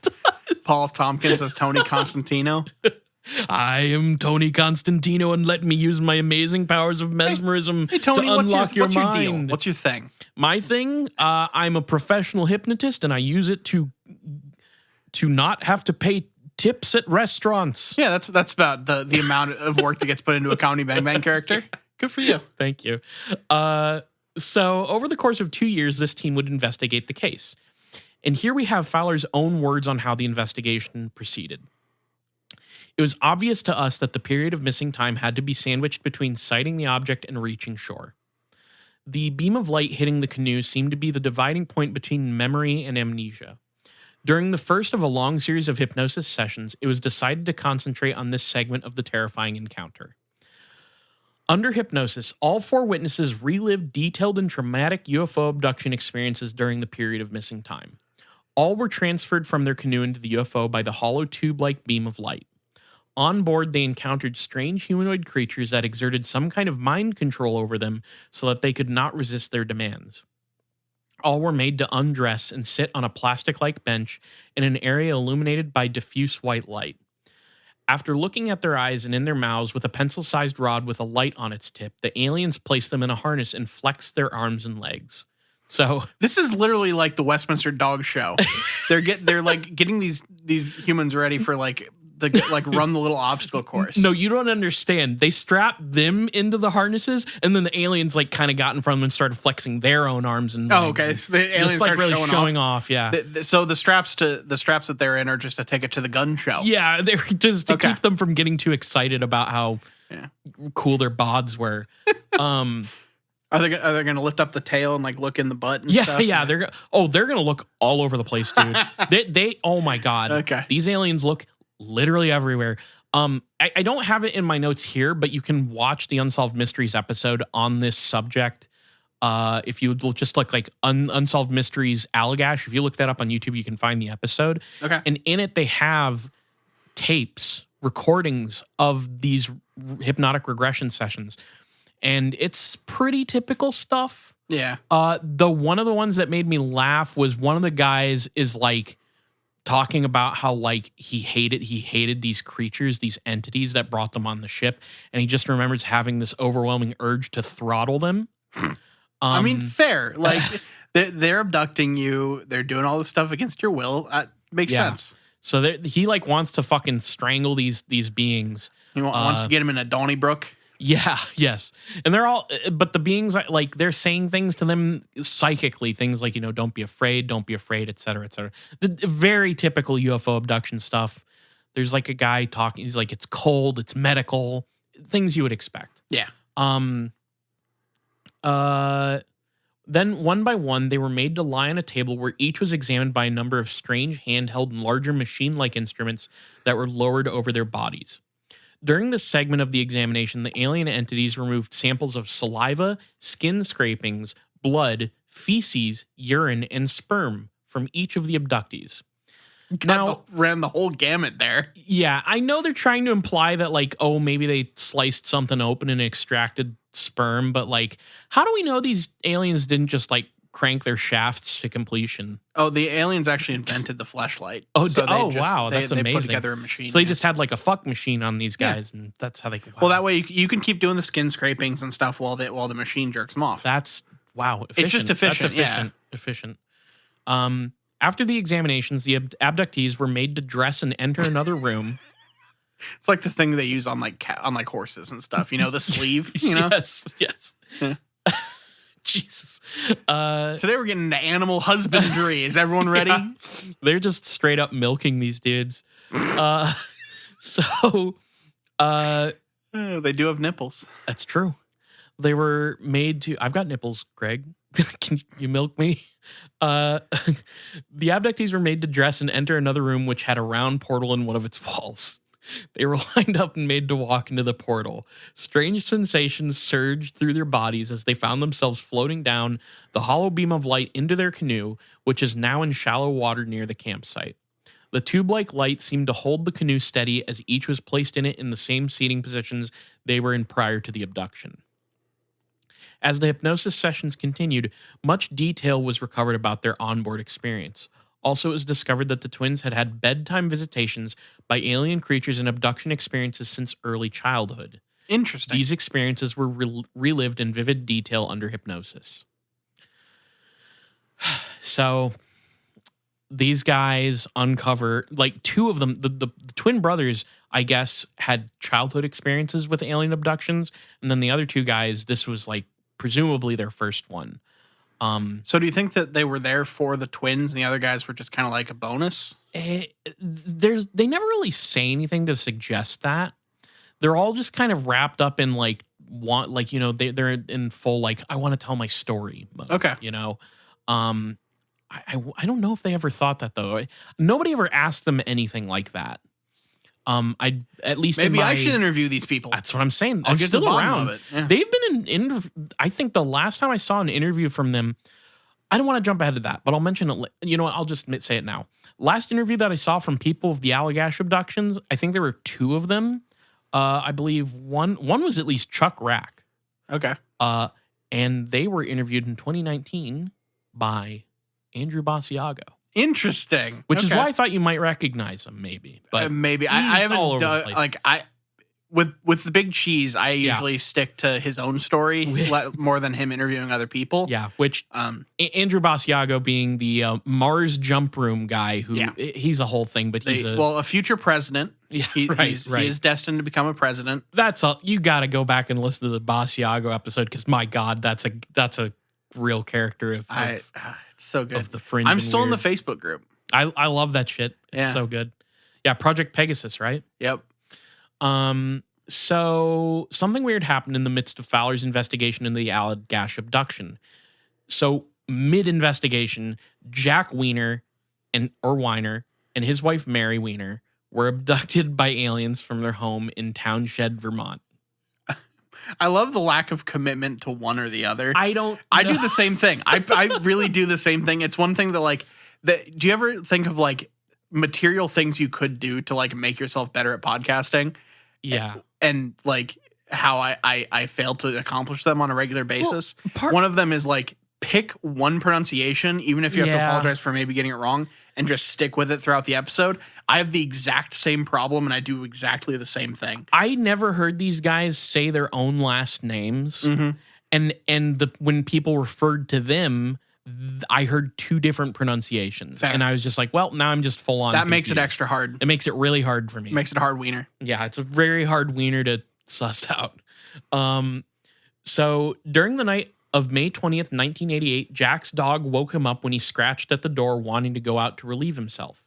Paul Tompkins as Tony Constantino. I am Tony Constantino, and let me use my amazing powers of mesmerism hey, Tony, to unlock your mind. Your deal? What's your thing? My thing? I'm a professional hypnotist, and I use it to not have to pay tips at restaurants. Yeah, that's about the amount of work that gets put into a Comedy Bang Bang character. Good for you. Thank you. So over the course of 2 years, this team would investigate the case. And here we have Fowler's own words on how the investigation proceeded. It was obvious to us that the period of missing time had to be sandwiched between sighting the object and reaching shore. The beam of light hitting the canoe seemed to be the dividing point between memory and amnesia. During the first of a long series of hypnosis sessions, it was decided to concentrate on this segment of the terrifying encounter. Under hypnosis, all four witnesses relived detailed and traumatic UFO abduction experiences during the period of missing time. All were transferred from their canoe into the UFO by the hollow tube-like beam of light. On board, they encountered strange humanoid creatures that exerted some kind of mind control over them so that they could not resist their demands. All were made to undress and sit on a plastic-like bench in an area illuminated by diffuse white light. After looking at their eyes and in their mouths with a pencil-sized rod with a light on its tip, the aliens placed them in a harness and flexed their arms and legs. So this is literally like the Westminster Dog Show. They're like getting these humans ready for run the little obstacle course. No, you don't understand. They strapped them into the harnesses, and then the aliens kind of got in front of them and started flexing their own arms and legs. Oh, okay. So the aliens just start really showing off. Yeah. So the straps that they're in are just to take it to the gun show. Yeah, they're just to keep them from getting too excited about how cool their bods were. Are they going to lift up the tail and look in the butt and stuff? Yeah. They're going to look all over the place, dude. they oh my god. Okay. These aliens look literally everywhere. I don't have it in my notes here, but you can watch the Unsolved Mysteries episode on this subject. If you just look like Unsolved Mysteries Allagash, if you look that up on YouTube, you can find the episode. Okay. And in it, they have recordings of these hypnotic regression sessions. And it's pretty typical stuff. Yeah. One of the ones that made me laugh was one of the guys is talking about how he hated these creatures, these entities that brought them on the ship, and he just remembers having this overwhelming urge to throttle them. I mean, fair. They're abducting you. They're doing all this stuff against your will. Makes sense. So he wants to fucking strangle these beings. He wants to get them in a Donnybrook. Yeah, yes. And they're all, but the beings, they're saying things to them psychically, things like, don't be afraid, et cetera, et cetera. The very typical UFO abduction stuff. There's a guy talking, he's like, it's cold, it's medical, things you would expect. Yeah. Then, one by one, they were made to lie on a table where each was examined by a number of strange handheld and larger machine-like instruments that were lowered over their bodies. During this segment of the examination, the alien entities removed samples of saliva, skin scrapings, blood, feces, urine, and sperm from each of the abductees. Ran the whole gamut there. Yeah, I know they're trying to imply that, like, oh, maybe they sliced something open and extracted sperm, but, like, how do we know these aliens didn't just, like, crank their shafts to completion? Oh, the aliens actually invented the fleshlight. Oh, wow, that's amazing. They put together a machine. So they just had, like, a fuck machine on these guys, and that's how they could. Wow. Well, that way you can keep doing the skin scrapings and stuff while the machine jerks them off. That's, wow, efficient. It's just efficient. That's efficient. After the examinations, the abductees were made to dress and enter another room. It's like the thing they use on like horses and stuff. You know, the sleeve. You know. Yes. Yeah. Jesus. Today we're getting into animal husbandry. Is everyone ready? Yeah. They're just straight up milking these dudes. They do have nipples. That's true. They were made to. I've got nipples, Greg. Can you milk me? The abductees were made to dress and enter another room which had a round portal in one of its walls. They were lined up and made to walk into the portal. Strange sensations surged through their bodies as they found themselves floating down the hollow beam of light into their canoe, which is now in shallow water near the campsite. The tube-like light seemed to hold the canoe steady as each was placed in it in the same seating positions they were in prior to the abduction. As the hypnosis sessions continued, much detail was recovered about their onboard experience. Also, it was discovered that the twins had had bedtime visitations by alien creatures and abduction experiences since early childhood. Interesting. These experiences were relived in vivid detail under hypnosis. So, these guys uncover, like, two of them, the twin brothers, I guess, had childhood experiences with alien abductions, and then the other two guys, this was, like, presumably their first one. So do you think that they were there for the twins and the other guys were just kind of like a bonus? They never really say anything to suggest that. They're all just kind of wrapped up in they're in full, like, I want to tell my story mode, okay. You know? I don't know if they ever thought that, though. Nobody ever asked them anything like that. I should interview these people. That's what I'm saying. I'll They're get to the still bottom around. of it. Yeah. They've been I think the last time I saw an interview from them, I don't want to jump ahead of that, but I'll mention it. You know what? I'll just say it now. Last interview that I saw from people of the Allagash Abductions, I think there were two of them. I believe one was at least Chuck Rack. Okay. And they were interviewed in 2019 by Andrew Basiago. Interesting. Which is why I thought you might recognize him, maybe. But maybe I haven't done with the big cheese. I usually stick to his own story more than him interviewing other people. Yeah, which Andrew Basiago being the Mars jump room guy, who he's a whole thing, but he's a future president. Yeah, he is destined to become a president. That's all. You got to go back and listen to the Basiago episode because my God, that's a real character of it's so good. Of the fringe. I'm still in the Facebook group. I love that shit. It's so good. Yeah, Project Pegasus, right? Yep. So something weird happened in the midst of Fowler's investigation into the Allagash abduction. So mid-investigation, Jack Weiner Weiner and his wife Mary Weiner were abducted by aliens from their home in Townshend, Vermont. I love the lack of commitment to one or the other. I do the same thing. I really do the same thing. It's one thing that do you ever think of like material things you could do to like make yourself better at podcasting? Yeah. And like how I fail to accomplish them on a regular basis. Well, one of them is like pick one pronunciation, even if you have to apologize for maybe getting it wrong, and just stick with it throughout the episode. I have the exact same problem, and I do exactly the same thing. I never heard these guys say their own last names, and when people referred to them, I heard two different pronunciations, and I was just like, well, now I'm just full on. That makes it extra hard. It makes it really hard for me. It makes it a hard wiener. Yeah, it's a very hard wiener to suss out. So during the night of May 20th, 1988, Jack's dog woke him up when he scratched at the door wanting to go out to relieve himself.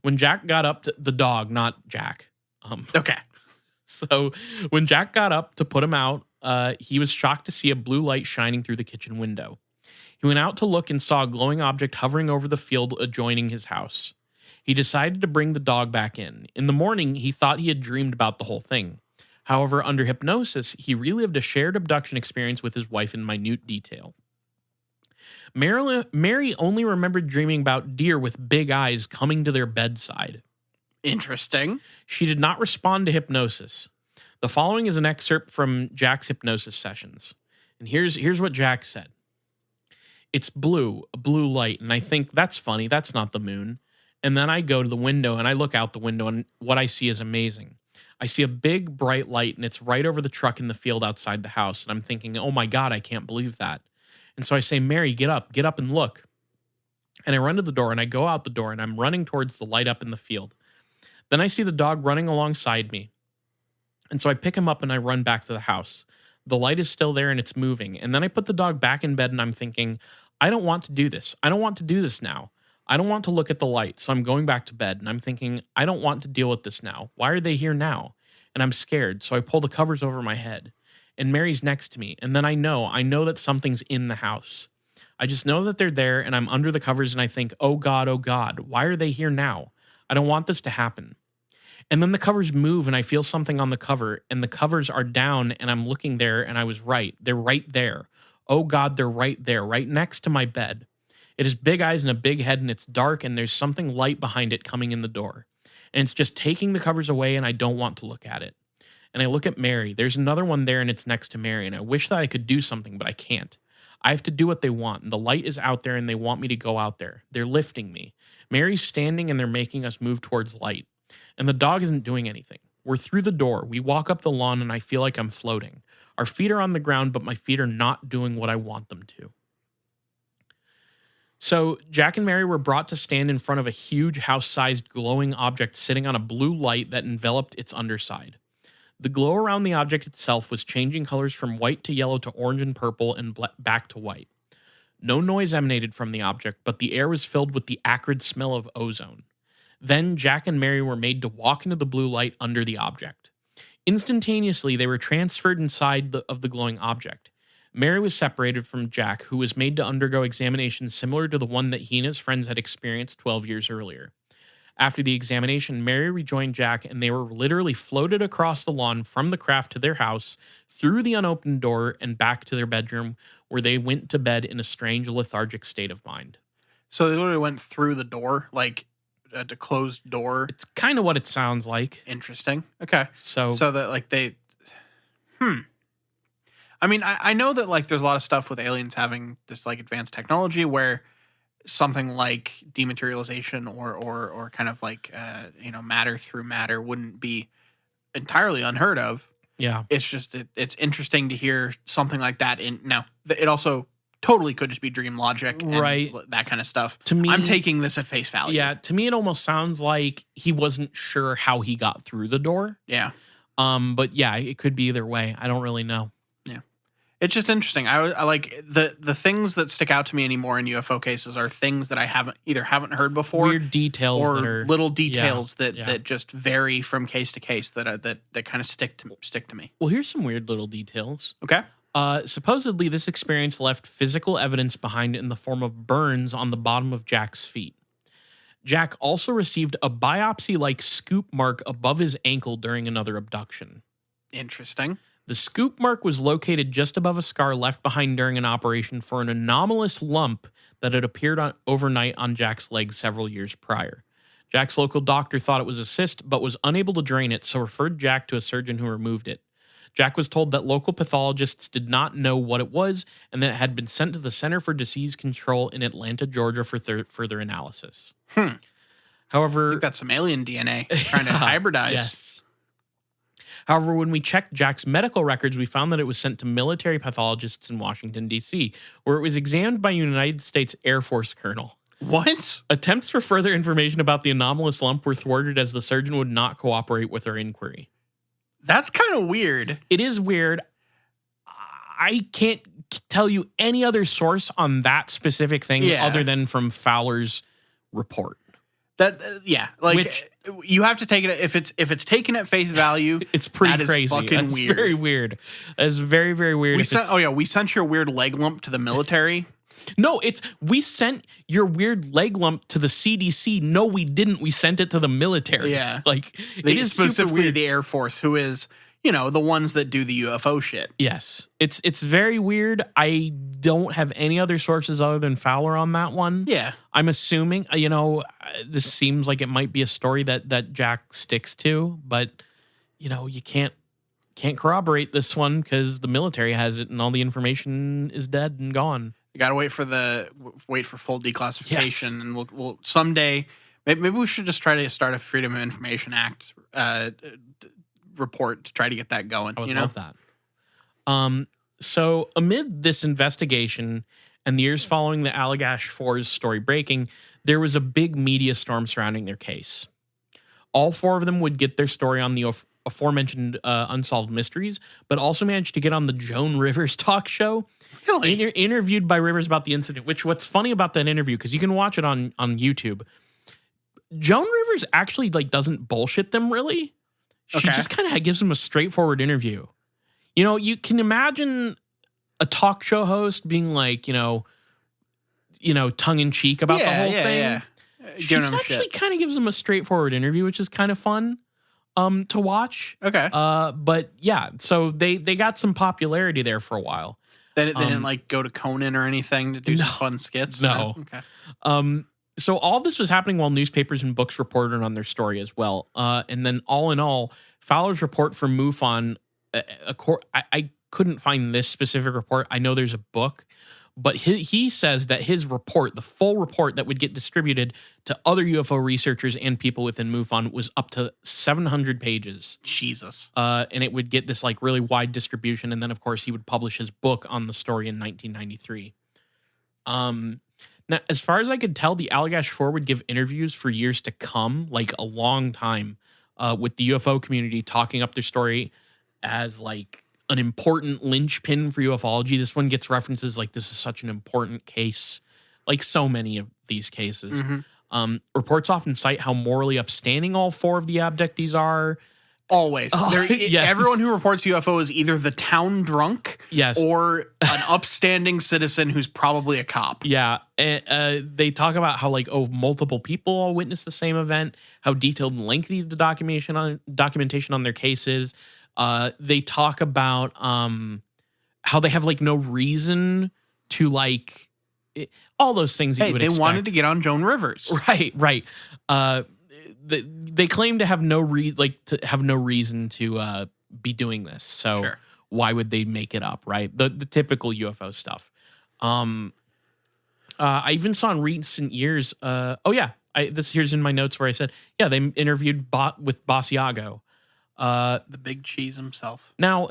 When Jack got up, the dog, not Jack. Okay. So when Jack got up to put him out, he was shocked to see a blue light shining through the kitchen window. He went out to look and saw a glowing object hovering over the field adjoining his house. He decided to bring the dog back in. In the morning, he thought he had dreamed about the whole thing. However, under hypnosis, he relived a shared abduction experience with his wife in minute detail. Mary only remembered dreaming about deer with big eyes coming to their bedside. Interesting. She did not respond to hypnosis. The following is an excerpt from Jack's hypnosis sessions. And here's what Jack said. It's blue, a blue light, and I think, that's funny, that's not the moon. And then I go to the window and I look out the window and what I see is amazing. I see a big bright light and it's right over the truck in the field outside the house. And I'm thinking, oh my God, I can't believe that. And so I say, Mary, get up and look. And I run to the door and I go out the door and I'm running towards the light up in the field. Then I see the dog running alongside me. And so I pick him up and I run back to the house. The light is still there and it's moving. And then I put the dog back in bed and I'm thinking, I don't want to do this. I don't want to do this now. I don't want to look at the light. So I'm going back to bed and I'm thinking, I don't want to deal with this now. Why are they here now? And I'm scared. So I pull the covers over my head and Mary's next to me. And then I know that something's in the house. I just know that they're there and I'm under the covers and I think, oh God, why are they here now? I don't want this to happen. And then the covers move and I feel something on the cover and the covers are down and I'm looking there and I was right. They're right there. Oh God, they're right there, right next to my bed. It has big eyes and a big head and it's dark and there's something light behind it coming in the door. And it's just taking the covers away and I don't want to look at it. And I look at Mary. There's another one there and it's next to Mary and I wish that I could do something, but I can't. I have to do what they want and the light is out there and they want me to go out there. They're lifting me. Mary's standing and they're making us move towards light. And the dog isn't doing anything. We're through the door. We walk up the lawn and I feel like I'm floating. Our feet are on the ground, but my feet are not doing what I want them to. So Jack and Mary were brought to stand in front of a huge house-sized glowing object sitting on a blue light that enveloped its underside. The glow around the object itself was changing colors from white to yellow to orange and purple and back to white. No noise emanated from the object, but the air was filled with the acrid smell of ozone. Then Jack and Mary were made to walk into the blue light under the object. Instantaneously, they were transferred inside of the glowing object. Mary was separated from Jack, who was made to undergo examinations similar to the one that he and his friends had experienced 12 years earlier. After the examination, Mary rejoined Jack, and they were literally floated across the lawn from the craft to their house, through the unopened door, and back to their bedroom, where they went to bed in a strange, lethargic state of mind. So they literally went through the door, like a closed door. It's kind of what it sounds like. Interesting. Okay. So that like they... I mean, I know that like there's a lot of stuff with aliens having this like advanced technology where something like dematerialization or kind of like matter through matter wouldn't be entirely unheard of. Yeah, it's just it's interesting to hear something like that. Now it also totally could just be dream logic, and right? That kind of stuff. To me, I'm taking this at face value. Yeah, to me, it almost sounds like he wasn't sure how he got through the door. Yeah. But yeah, it could be either way. I don't really know. It's just interesting. I like the things that stick out to me anymore in UFO cases are things that I haven't heard before, weird details, or little details that just vary from case to case that kind of stick to me. Well, here's some weird little details. Okay. Supposedly, this experience left physical evidence behind in the form of burns on the bottom of Jack's feet. Jack also received a biopsy-like scoop mark above his ankle during another abduction. Interesting. The scoop mark was located just above a scar left behind during an operation for an anomalous lump that had appeared overnight on Jack's leg several years prior. Jack's local doctor thought it was a cyst, but was unable to drain it, so referred Jack to a surgeon who removed it. Jack was told that local pathologists did not know what it was and that it had been sent to the Center for Disease Control in Atlanta, Georgia for further analysis. However, I think that's some alien DNA trying to hybridize. Yes. However, when we checked Jack's medical records, we found that it was sent to military pathologists in Washington, D.C., where it was examined by a United States Air Force colonel. What? Attempts for further information about the anomalous lump were thwarted as the surgeon would not cooperate with our inquiry. That's kind of weird. It is weird. I can't tell you any other source on that specific thing other than from Fowler's report. Which, you have to take it if it's taken at face value. It's pretty crazy. Fucking weird. Very weird. It's very, very weird. We sent your weird leg lump to the military. No, it's we sent your weird leg lump to the CDC. No, we didn't. We sent it to the military. Yeah. Like it is super specifically weird. the Air Force, who is, you know, the ones that do the UFO shit. Yes, it's very weird. I don't have any other sources other than Fowler on that one. Yeah. I'm assuming, this seems like it might be a story that Jack sticks to, but you can't corroborate this one because the military has it and all the information is dead and gone. You got to wait for full declassification, Yes. and we'll someday. Maybe we should just try to start a Freedom of Information Act report to try to get that going. I would love that. So amid this investigation and the years following the Allagash Four's story breaking, there was a big media storm surrounding their case. All four of them would get their story on the aforementioned Unsolved Mysteries, but also managed to get on the Joan Rivers talk show. Really? Interviewed by Rivers about the incident, what's funny about that interview, because you can watch it on YouTube, Joan Rivers actually doesn't bullshit them really. She just kind of gives them a straightforward interview. You can imagine a talk show host being tongue in cheek about the whole thing. Yeah. She actually kind of gives them a straightforward interview, which is kind of fun to watch. Okay. But yeah, so they got some popularity there for a while. They didn't go to Conan or anything to do some fun skits? No. Okay. So all this was happening while newspapers and books reported on their story as well. And then all in all, Fowler's report for MUFON, I couldn't find this specific report. I know there's a book, but he says that his report, the full report that would get distributed to other UFO researchers and people within MUFON, was up to 700 pages. Jesus. And it would get this really wide distribution. And then, of course, he would publish his book on the story in 1993. Now, as far as I could tell, the Allagash Four would give interviews for years to come, a long time, with the UFO community, talking up their story as an important linchpin for ufology. This one gets references this is such an important case, like so many of these cases. Mm-hmm. Reports often cite how morally upstanding all four of the abductees are. Always. Yes. Everyone who reports UFO is either the town drunk, yes, or an upstanding citizen who's probably a cop. Yeah. They talk about how multiple people all witnessed the same event, how detailed and lengthy the documentation on their cases. They talk about how they have no reason to all those things that you would expect. They wanted to get on Joan Rivers. Right. They claim to have no reason to be doing this. So Sure. Why would they make it up, right? The typical UFO stuff. I even saw in recent years. Here's in my notes where I said, yeah, they interviewed with Basiago, the big cheese himself. Now,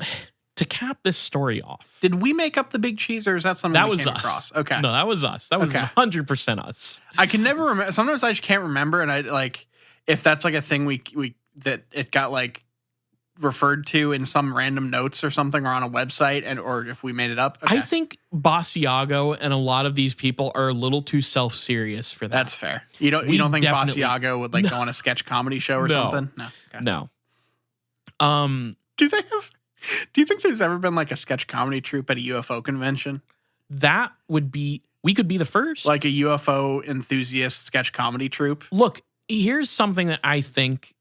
to cap this story off, did we make up the big cheese, or is that something that we was came us? Across? Okay, no, that was us. That was 100% us. I can never remember. Sometimes I just can't remember, and I if that's a thing we that it got referred to in some random notes or something, or on a website, or if we made it up. Okay. I think Basiago and a lot of these people are a little too self-serious for that. That's fair. You don't think Basiago would go on a sketch comedy show or something? No. Okay. No. Do you think there's ever been a sketch comedy troupe at a UFO convention? We could be the first. A UFO enthusiast sketch comedy troupe? Look, here's something that I think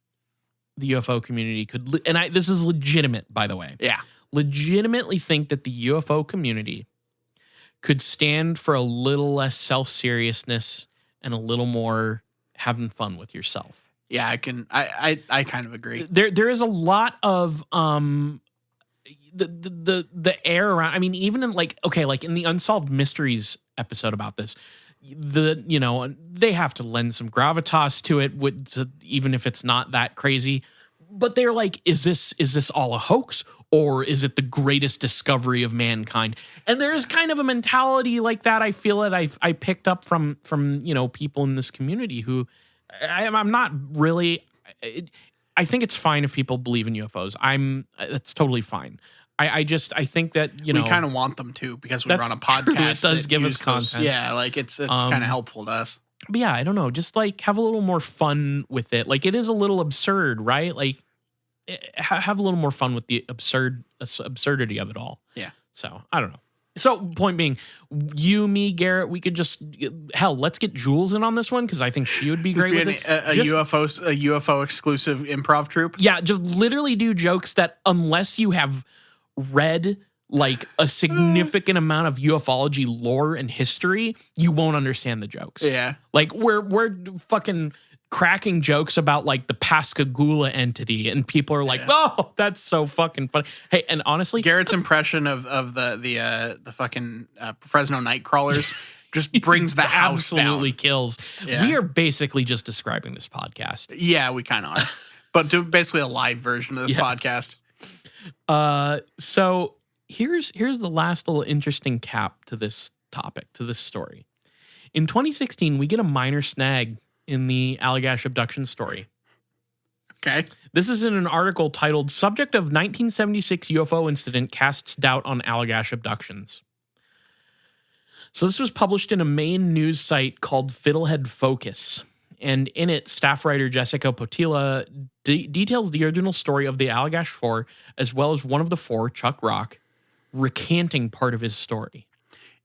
the UFO community could, this is legitimate, by the way. Yeah. Legitimately think that the UFO community could stand for a little less self-seriousness and a little more having fun with yourself. Yeah, I kind of agree. There is a lot of the air around. I mean, even in in the Unsolved Mysteries episode about this, they have to lend some gravitas to it, even if it's not that crazy. But they're is this all a hoax, or is it the greatest discovery of mankind? And there's kind of a mentality like that. I feel that I picked up from people in this community who I'm not really. I think it's fine if people believe in UFOs. That's totally fine. I think that we kind of want them to, because we run a podcast. It does give us content. It's kind of helpful to us. But yeah, I don't know. Just have a little more fun with it. It is a little absurd, right? Have a little more fun with the absurdity of it all. Yeah. So I don't know. So, point being, you, me, Garrett, we could just hell. Let's get Jules in on this one because I think she would be great with it. A UFO exclusive improv troupe. Yeah, just literally do jokes that unless you have read like a significant amount of ufology lore and history, you won't understand the jokes. Yeah, like we're fucking cracking jokes about like the Pascagoula entity, and people are like, "Oh, that's so fucking funny." Hey, and honestly, Garrett's impression of the fucking Fresno Nightcrawlers just brings the house absolutely down. kills. Yeah. We are basically just describing this podcast. Yeah, we kind of are, but do basically a live version of this podcast. So here's the last little interesting cap to this topic, to this story. In 2016, we get a minor snag in the Allagash Abduction story. Okay. This is in an article titled "Subject of 1976 UFO Incident Casts Doubt on Allagash Abductions." So this was published in a main news site called Fiddlehead Focus. And in it, staff writer Jessica Potila details the original story of the Allagash Four, as well as one of the four, Chuck Rock, recanting part of his story.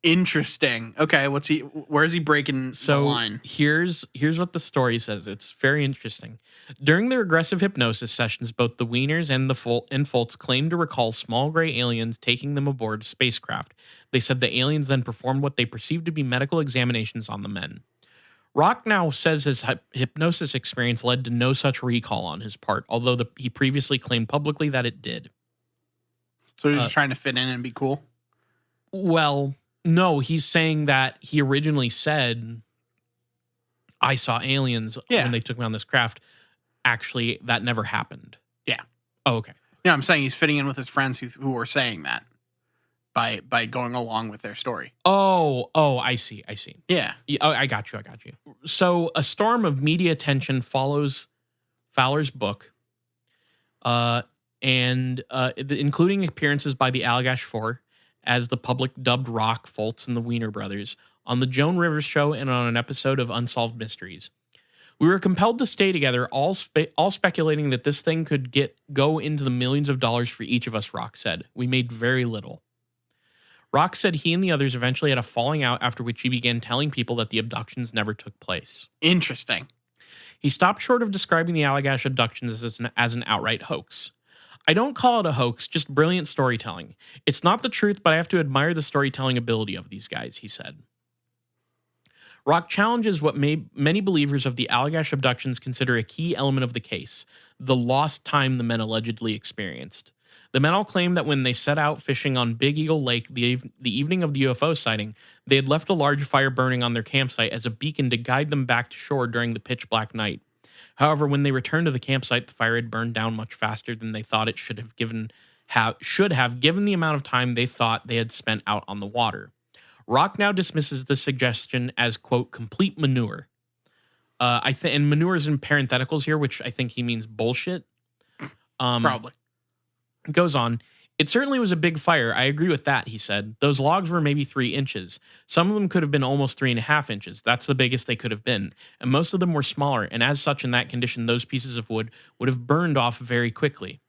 Interesting. Okay, where is he breaking the line? Here's what the story says. It's very interesting. During their aggressive hypnosis sessions, both the Wieners and Foltz claimed to recall small gray aliens taking them aboard a spacecraft. They said the aliens then performed what they perceived to be medical examinations on the men. Rock now says his hypnosis experience led to no such recall on his part, although he previously claimed publicly that it did. So he's just trying to fit in and be cool? Well, no, he's saying that he originally said, I saw aliens when they took me on this craft. Actually, that never happened. Yeah. Oh, okay. Yeah, I'm saying he's fitting in with his friends who were saying that by going along with their story. Oh, I see. Yeah. Oh, I got you. So a storm of media attention follows Fowler's book, and including appearances by the Allagash Four, as the public dubbed Rock, Foltz, and the Wiener brothers, on the Joan Rivers Show and on an episode of Unsolved Mysteries. We were compelled to stay together, all speculating that this thing could go into the millions of dollars for each of us, Rock said. We made very little. Rock said he and the others eventually had a falling out, after which he began telling people that the abductions never took place. Interesting. He stopped short of describing the Allagash abductions as an outright hoax. I don't call it a hoax, just brilliant storytelling. It's not the truth, but I have to admire the storytelling ability of these guys, he said. Rock challenges what many believers of the Allagash abductions consider a key element of the case: the lost time the men allegedly experienced. The men all claim that when they set out fishing on Big Eagle Lake the evening of the UFO sighting, they had left a large fire burning on their campsite as a beacon to guide them back to shore during the pitch black night. However, when they returned to the campsite, the fire had burned down much faster than they thought it should have, given the amount of time they thought they had spent out on the water. Rock now dismisses the suggestion as, quote, complete manure. And manure is in parentheticals here, which I think he means bullshit. Probably. Goes on. It certainly was a big fire. I agree with that, he said. Those logs were maybe 3 inches. Some of them could have been almost 3.5 inches. That's the biggest they could have been. And most of them were smaller. And as such, in that condition, those pieces of wood would have burned off very quickly.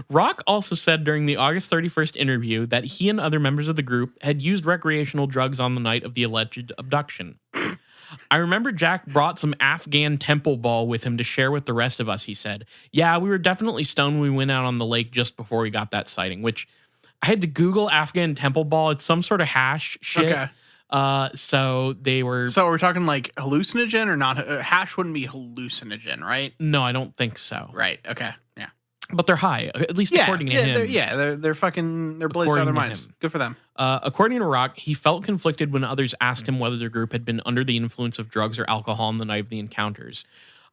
Rock also said during the August 31st interview that he and other members of the group had used recreational drugs on the night of the alleged abduction. I remember Jack brought some Afghan temple ball with him to share with the rest of us, he said. Yeah, we were definitely stoned when we went out on the lake just before we got that sighting, which I had to Google Afghan temple ball. It's some sort of hash shit. Okay. So they were... So we're talking like hallucinogen or not? Hash wouldn't be hallucinogen, right? No, I don't think so. Right. Okay. Yeah. But they're high, at least according to him. They're fucking, they're blazed out of their minds. Good for them. According to Rock, he felt conflicted when others asked him whether their group had been under the influence of drugs or alcohol on the night of the encounters.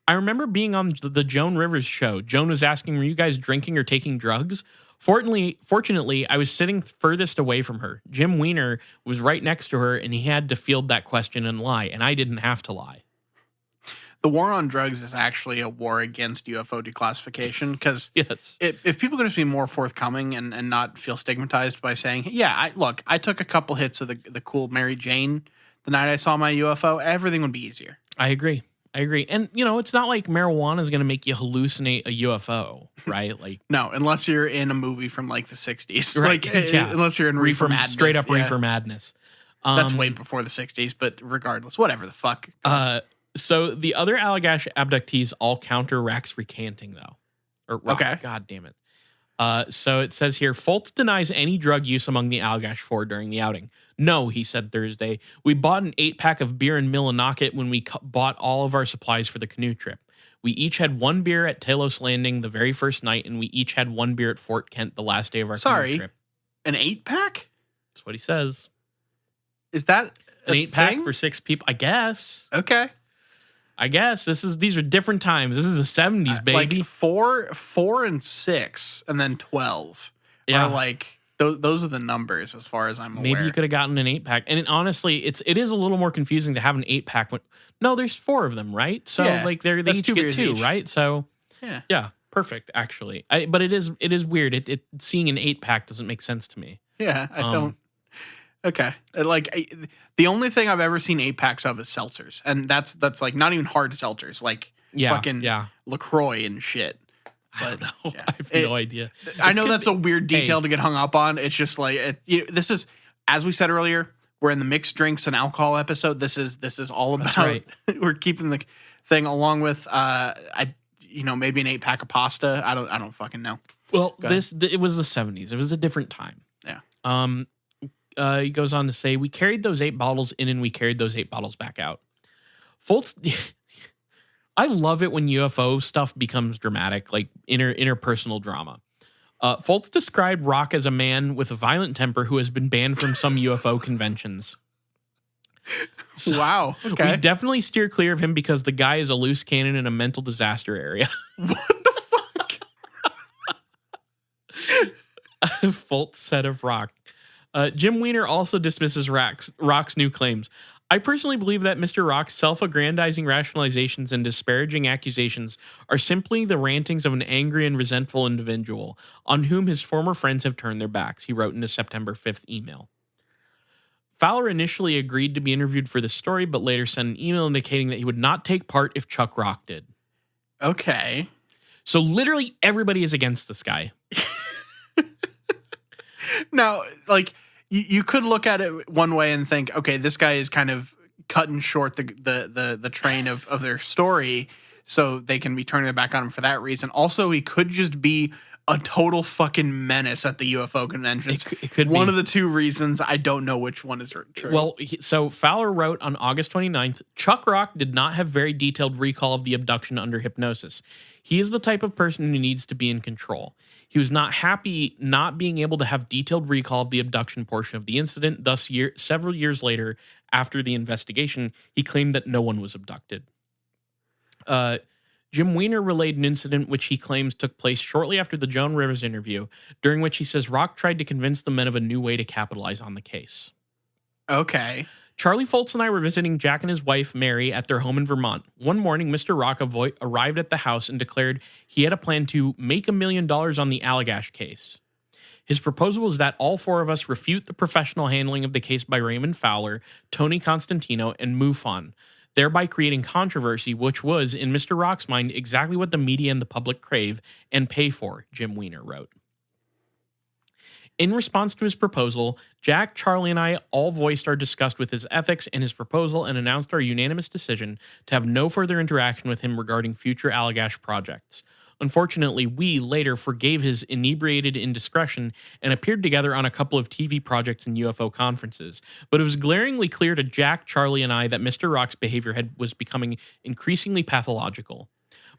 I remember being on the Joan Rivers show. Joan was asking, were you guys drinking or taking drugs? Fortunately, I was sitting furthest away from her. Jim Wiener was right next to her, and he had to field that question and lie, and I didn't have to lie. The war on drugs is actually a war against UFO declassification, because yes. If people could just be more forthcoming and not feel stigmatized by saying, yeah, I took a couple hits of the cool Mary Jane the night I saw my UFO, everything would be easier. I agree. I agree. And, it's not like marijuana is going to make you hallucinate a UFO, right? Like, No, unless you're in a movie from like the 60s. Right, Like, yeah. unless you're in Reefer Madness. straight up yeah. Reefer Madness. That's way before the 60s, but regardless, whatever the fuck. So the other Allagash abductees all counter Rack's recanting, though. Or Rock, Okay. God damn it. So it says here, Foltz denies any drug use among the Allagash Four during the outing. No, he said Thursday. We bought an 8-pack of beer in Millinocket when we bought all of our supplies for the canoe trip. We each had one beer at Talos Landing the very first night, and we each had one beer at Fort Kent the last day of our canoe trip. An 8-pack? That's what he says. Is that an 8-pack for 6 people? I guess. Okay. I guess these are different times. This is the 70s, baby. Like 4 and 6, and then 12. Yeah. Are like those are the numbers as far as I'm aware. Maybe you could have gotten an 8-pack. And honestly, it is a little more confusing to have an 8-pack. No, there's 4 of them, right? So they each get 2, right? So yeah, perfect. Actually, but it is weird. It seeing an 8-pack doesn't make sense to me. Yeah, I don't. Okay, the only thing I've ever seen 8-packs of is seltzers, and that's like not even hard seltzers, like fucking LaCroix and shit. But, I don't know. Yeah, I have no idea. I know that's a weird detail to get hung up on. It's just like this is, as we said earlier, we're in the mixed drinks and alcohol episode. This is all about. That's right. We're keeping the thing along with maybe an 8-pack of pasta. I don't fucking know. Well, it was the 70s. It was a different time. Yeah. He goes on to say, we carried those 8 bottles in and we carried those 8 bottles back out. Foltz, I love it when UFO stuff becomes dramatic, like interpersonal drama. Foltz described Rock as a man with a violent temper who has been banned from some UFO conventions. So wow. Okay. We definitely steer clear of him because the guy is a loose cannon in a mental disaster area. What the fuck? Foltz said of Rock. Jim Weiner also dismisses Rock's new claims. I personally believe that Mr. Rock's self-aggrandizing rationalizations and disparaging accusations are simply the rantings of an angry and resentful individual on whom his former friends have turned their backs, he wrote in a September 5th email. Fowler initially agreed to be interviewed for the story, but later sent an email indicating that he would not take part if Chuck Rock did. Okay. So literally everybody is against this guy. Now, like, you could look at it one way and think, okay, this guy is kind of cutting short the train of their story, so they can be turning it back on him for that reason. Also, he could just be a total fucking menace at the UFO conventions. It could one be of the two reasons. I don't know which one is true. Well, so Fowler wrote on August 29th, Chuck Rock did not have very detailed recall of the abduction under hypnosis. He is the type of person who needs to be in control. He was not happy not being able to have detailed recall of the abduction portion of the incident. Thus, several years later, after the investigation, he claimed that no one was abducted. Jim Weiner relayed an incident which he claims took place shortly after the Joan Rivers interview, during which he says Rock tried to convince the men of a new way to capitalize on the case. Okay. Charlie Foltz and I were visiting Jack and his wife, Mary, at their home in Vermont. One morning, Mr. Rock arrived at the house and declared he had a plan to make $1 million on the Allagash case. His proposal was that all 4 of us refute the professional handling of the case by Raymond Fowler, Tony Constantino, and MUFON, thereby creating controversy, which was, in Mr. Rock's mind, exactly what the media and the public crave and pay for, Jim Weiner wrote. In response to his proposal, Jack, Charlie, and I all voiced our disgust with his ethics and his proposal and announced our unanimous decision to have no further interaction with him regarding future Allagash projects. Unfortunately, we later forgave his inebriated indiscretion and appeared together on a couple of TV projects and UFO conferences, but it was glaringly clear to Jack, Charlie, and I that Mr. Rock's behavior was becoming increasingly pathological.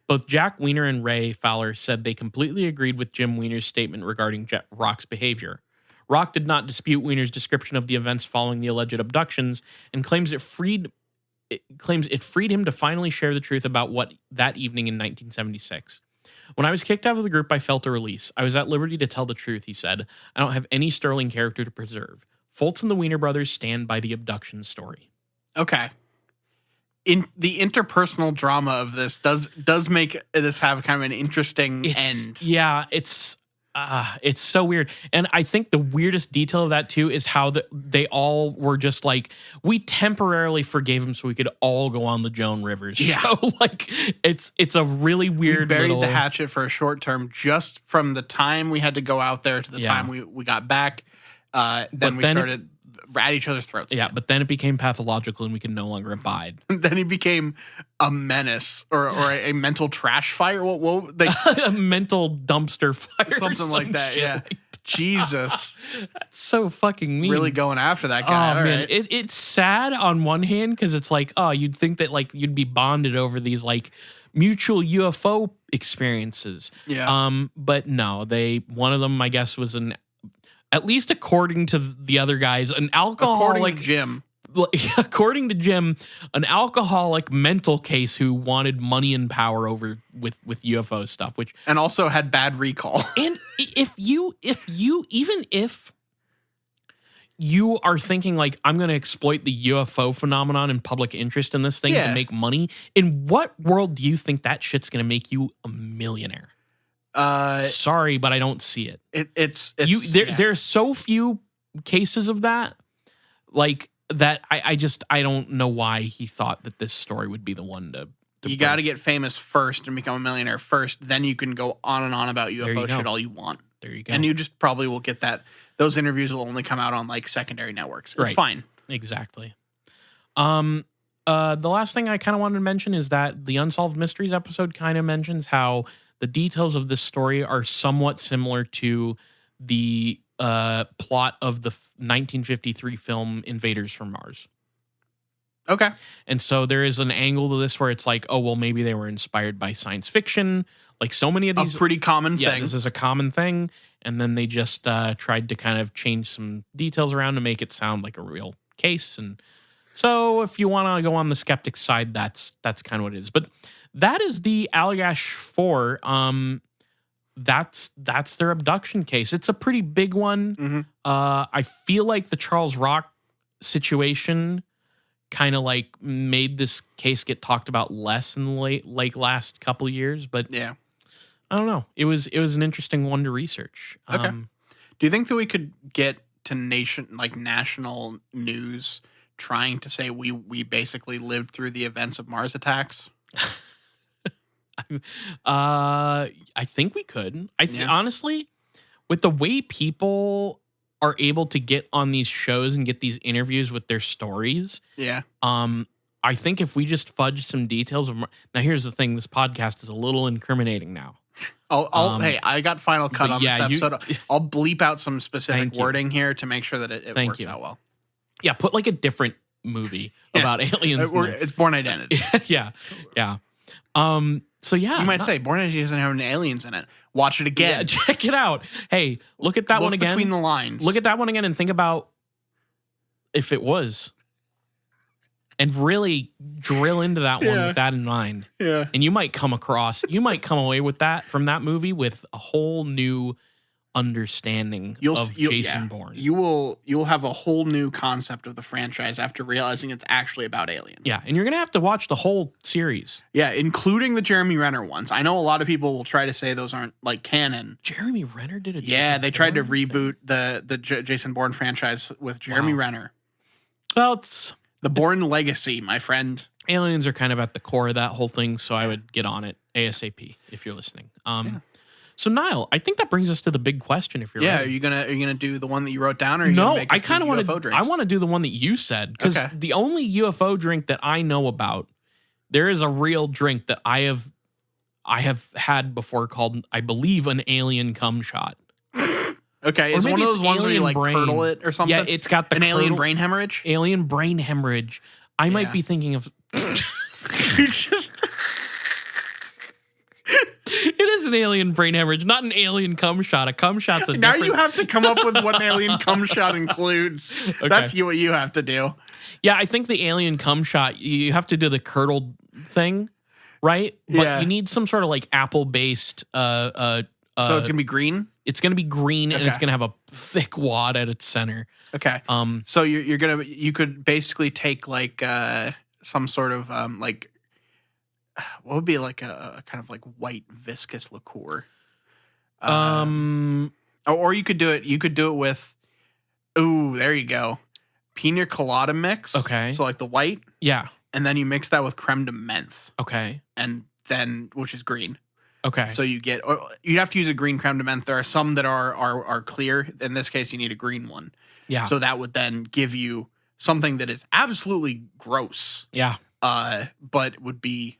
Both Jack Weiner and Ray Fowler said they completely agreed with Jim Weiner's statement regarding Rock's behavior. Rock did not dispute Weiner's description of the events following the alleged abductions and claims it freed him to finally share the truth about what that evening in 1976. When I was kicked out of the group, I felt a release. I was at liberty to tell the truth, he said. I don't have any sterling character to preserve. Foltz and the Weiner brothers stand by the abduction story. Okay. In the interpersonal drama of this does make this have kind of an interesting end. Yeah, it's It's so weird. And I think the weirdest detail of that too is how they all were just like, we temporarily forgave him so we could all go on the Joan Rivers show. Like it's a really weird. We buried the hatchet for a short term, just from the time we had to go out there to the time we got back. Then we started at each other's throats. Yeah, but then it became pathological and we could no longer abide. Then he became a menace or a mental trash fire. What a mental dumpster fire. Something like that, yeah. Like that. Jesus. That's so fucking mean. Really going after that guy. Oh, man. Right. It's sad on one hand because it's like, oh, you'd think that like you'd be bonded over these like mutual UFO experiences. Yeah. But no, one of them, I guess, was at least according to the other guys, an alcoholic. According to Jim. According to Jim, an alcoholic mental case who wanted money and power over with UFO stuff, and also had bad recall. And if you are thinking like, I'm going to exploit the UFO phenomenon and public interest in this thing to make money, in what world do you think that shit's going to make you a millionaire? Sorry, but I don't see it. There's so few cases of that, like that. I don't know why he thought that this story would be the one to you got to get famous first and become a millionaire first. Then you can go on and on about UFO shit all you want. There you go. And you just probably will get that. Those interviews will only come out on like secondary networks. It's fine. Exactly. The last thing I kind of wanted to mention is that the Unsolved Mysteries episode kind of mentions how the details of this story are somewhat similar to the plot of the 1953 film Invaders from Mars. Okay. And so there is an angle to this where it's like, oh, well, maybe they were inspired by science fiction. Like so many of these. A pretty common thing. Yeah, this is a common thing. And then they just tried to kind of change some details around to make it sound like a real case. And so if you want to go on the skeptic side, that's kind of what it is. But that is the Allagash 4. That's their abduction case. It's a pretty big one. Mm-hmm. I feel like the Charles Rock situation kind of like made this case get talked about less in the last couple years. But yeah, I don't know. It was an interesting one to research. Okay. Do you think that we could get to national news trying to say we basically lived through the events of Mars attacks? I think we could. Honestly, with the way people are able to get on these shows and get these interviews with their stories. Yeah. I think if we just fudge some details of now, here's the thing: this podcast is a little incriminating now. Hey, I got final cut on this episode. I'll bleep out some specific wording here to make sure that it works out well. Yeah, put like a different movie about aliens. It's Born Identity. yeah. So yeah, you might say Born Identity doesn't have any aliens in it. Watch it again. Yeah, check it out. Hey, look at that one again. Between the lines. Look at that one again and think about if it was. And really drill into that one with that in mind. Yeah. And you might come away with that from that movie with a whole new understanding of Jason Bourne. You'll have a whole new concept of the franchise after realizing it's actually about aliens. Yeah, and you're gonna have to watch the whole series. Yeah, including the Jeremy Renner ones. I know a lot of people will try to say those aren't like canon. Jeremy Renner did they tried to reboot the Jason Bourne franchise with Jeremy Renner. Well, it's the Bourne legacy, my friend. Aliens are kind of at the core of that whole thing, so I would get on it ASAP if you're listening. So Nile, I think that brings us to the big question. If you're ready. Are you gonna do the one that you wrote down, or are you gonna make I kind of want to. I want to do the one that you said because the only UFO drink that I know about, there is a real drink that I have had before called, I believe, an alien cum shot. Okay, it's one of those ones where you like curdle it or something. Yeah, it's got the alien brain hemorrhage. Alien brain hemorrhage. I might be thinking of. You just. It is an alien brain hemorrhage, not an alien cum shot. A cum shot's a now different... you have to come up with what an alien cum shot includes. Okay. That's what you have to do. Yeah, I think the alien cum shot, you have to do the curdled thing, right? But you need some sort of like apple-based... so it's going to be green? It's going to be green, and it's going to have a thick wad at its center. Okay. So you could basically take like some sort of like... What would be like a kind of like white viscous liqueur? Or you could do it. You could do it with. Ooh, there you go. Pina colada mix. Okay. So like the white, Yeah. and then you mix that with creme de menthe, Okay. and then which is green. Okay. So you get. Or you have to use a green creme de menthe. There are some that are clear. In this case, you need a green one. Yeah. So that would then give you something that is absolutely gross. Yeah. But would be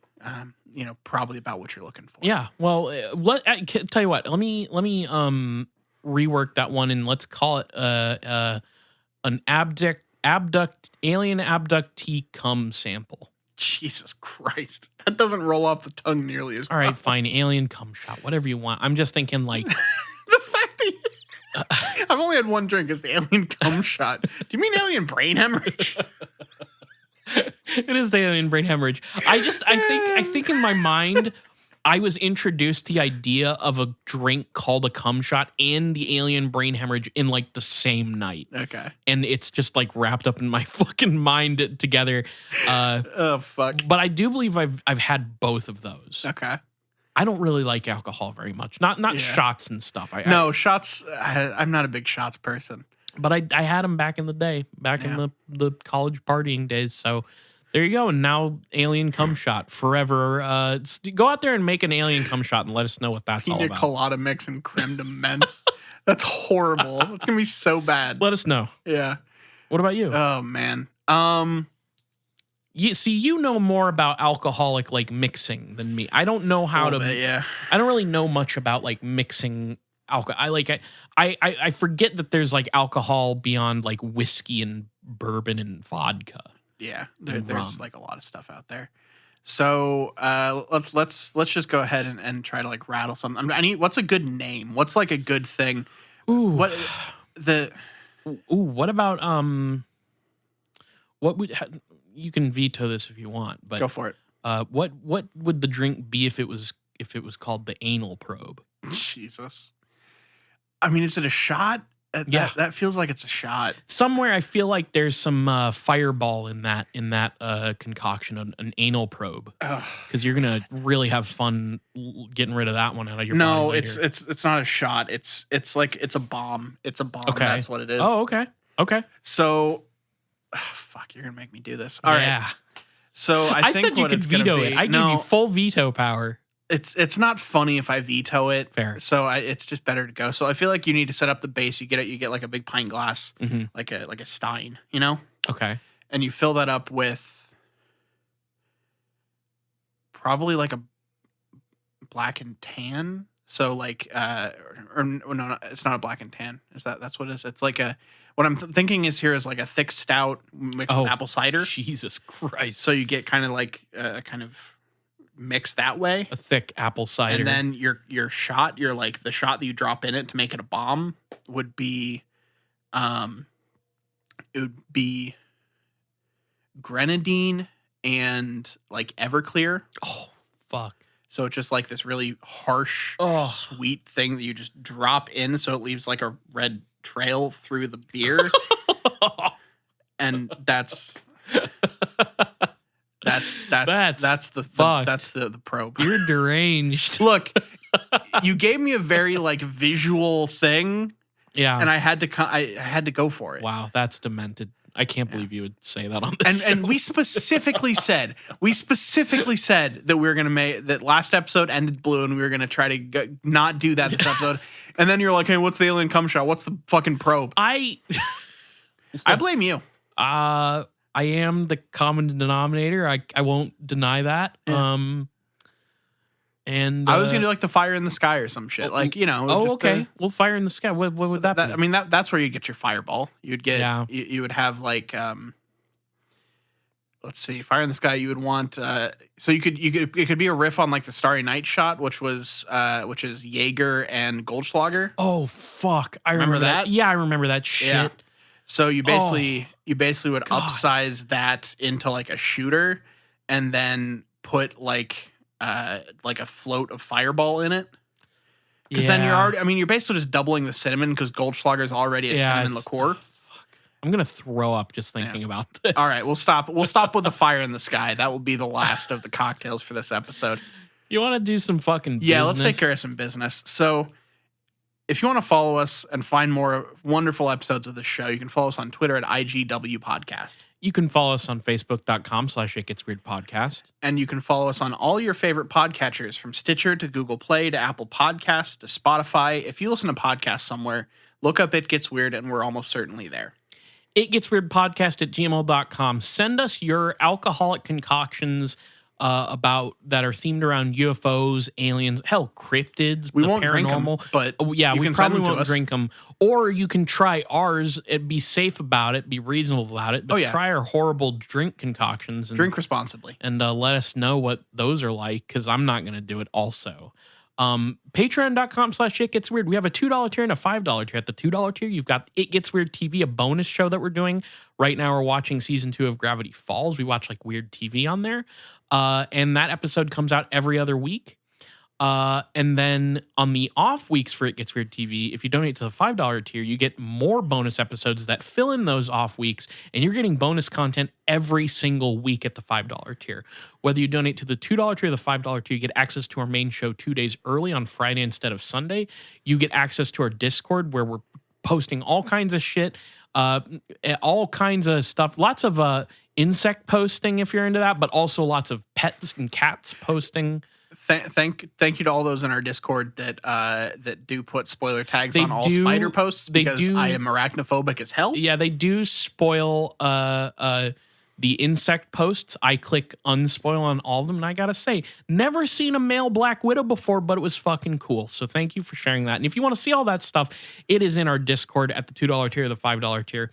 probably about what you're looking for. Yeah. Well, tell you what. Let me rework that one and let's call it an alien abductee cum sample. Jesus Christ. That doesn't roll off the tongue nearly as All well. right, fine. Alien cum shot. Whatever you want. I'm just thinking like The fact that I've only had one drink is the alien cum shot. Do you mean alien brain hemorrhage? it is the alien brain hemorrhage. I think in my mind I was introduced to the idea of a drink called a cum shot and the alien brain hemorrhage in like the same night. Okay. And it's just like wrapped up in my fucking mind together. Oh fuck. But I do believe I've had both of those. Okay. I don't really like alcohol very much. Not shots and stuff. Shots. I'm not a big shots person. But I had them back in the day, in the college partying days. So there you go. And now alien cum shot forever. Go out there and make an alien cum shot and let us know what that's all Pina about. colada mix and creme de menthe. That's horrible. It's gonna be so bad. Let us know. Yeah. What about you? Oh man. You know more about alcoholic like mixing than me. I don't know how to. Yeah. I don't really know much about like mixing alcohol. I forget that there's like alcohol beyond like whiskey and bourbon and vodka. Yeah, And there's rum. like a lot of stuff out there. So let's just go ahead and try to like rattle something. What's a good name? What's like a good thing? Ooh. What about what would you can veto this if you want, but Go for it. what would the drink be if it was called the anal probe? Jesus. I mean, is it a shot? Yeah. That feels like it's a shot. Somewhere I feel like there's some fireball in that concoction, an anal probe, because you're gonna really have fun getting rid of that one out of your body. No, later. it's not a shot. It's like it's a bomb. It's a bomb. Okay. That's what it is. Oh, okay. So, fuck, you're gonna make me do this. All right. Yeah. So I think said you what could it's gonna veto be. it. I give you full veto power. It's not funny if I veto it. Fair. So it's just better to go. So I feel like you need to set up the base. You get like a big pint glass, Mm-hmm. like a stein, you know, Okay. and you fill that up with probably like a black and tan. So like or no, it's not a black and tan. That's what it is? It's like what I'm thinking is here is like a thick stout mixed with apple cider. Jesus Christ. So you get kind of like kind of mix that way. A thick apple cider. And then your shot, like the shot that you drop in it to make it a bomb would be it would be grenadine and like Everclear. Oh, fuck. So it's just like this really harsh, sweet thing that you just drop in so it leaves like a red trail through the beer. And that's the probe. You're deranged. Look, you gave me a very like visual thing, Yeah. and I had to go for it. Wow, that's demented. I can't believe you would say that on this And show. we specifically said that we were gonna make that last episode ended blue, and we were gonna try to not do that this episode. And then you're like, "Hey, what's the alien cum shot? What's the fucking probe?" I blame you. I am the common denominator. I won't deny that. Yeah. And I was gonna do like the fire in the sky or some shit, like Oh, okay. Well, fire in the sky. What would that be? I mean, that's where you get your fireball. You'd get, Yeah. you would have like, let's see, fire in the sky. You would want, so you could, it could be a riff on like the Starry Night shot, which is Jaeger and Goldschlager. Oh fuck! I remember that? Yeah, I remember that shit. Yeah. So you basically would God. upsize that into like a shooter, and then put like a float of fireball in it. Because then you're basically just doubling the cinnamon because Goldschlager is already a cinnamon liqueur. Fuck. I'm gonna throw up just thinking about this. All right, we'll stop with the fire in the sky. That will be the last of the cocktails for this episode. You want to do some fucking business? Yeah, let's take care of some business. So if you want to follow us and find more wonderful episodes of the show, you can follow us on Twitter at IGW Podcast. You can follow us on Facebook.com/itgetsweirdpodcast. And you can follow us on all your favorite podcatchers, from Stitcher to Google Play to Apple Podcasts to Spotify. If you listen to podcasts somewhere, look up It Gets Weird, and we're almost certainly there. itgetsweirdpodcast@gmail.com. Send us your alcoholic concoctions about that are themed around UFOs, aliens, hell, cryptids, We the won't drink 'em, paranormal. but yeah, you we can send probably them to won't us. drink them. Or you can try ours and be safe about it, be reasonable about it, but try our horrible drink concoctions. And, Drink responsibly. And let us know what those are like, because I'm not going to do it also. Patreon.com/itgetsweird. We have a $2 tier and a $5 tier. At the $2 tier, you've got It Gets Weird TV, a bonus show that we're doing. Right now, we're watching season 2 of Gravity Falls. We watch like weird TV on there. And that episode comes out every other week. And then on the off weeks for It Gets Weird TV, if you donate to the $5 tier, you get more bonus episodes that fill in those off weeks, and you're getting bonus content every single week at the $5 tier. Whether you donate to the $2 tier or the $5 tier, you get access to our main show 2 days early on Friday instead of Sunday. You get access to our Discord, where we're posting all kinds of shit, all kinds of stuff, lots of insect posting if you're into that, but also lots of pets and cats posting. Thank you to all those in our Discord that do put spoiler tags on all spider posts, because I am arachnophobic as hell. Yeah, they do spoil the insect posts. I click unspoil on all of them, and I gotta say, never seen a male Black Widow before, but it was fucking cool. So thank you for sharing that. And if you want to see all that stuff, it is in our Discord at the $2 tier or the $5 tier.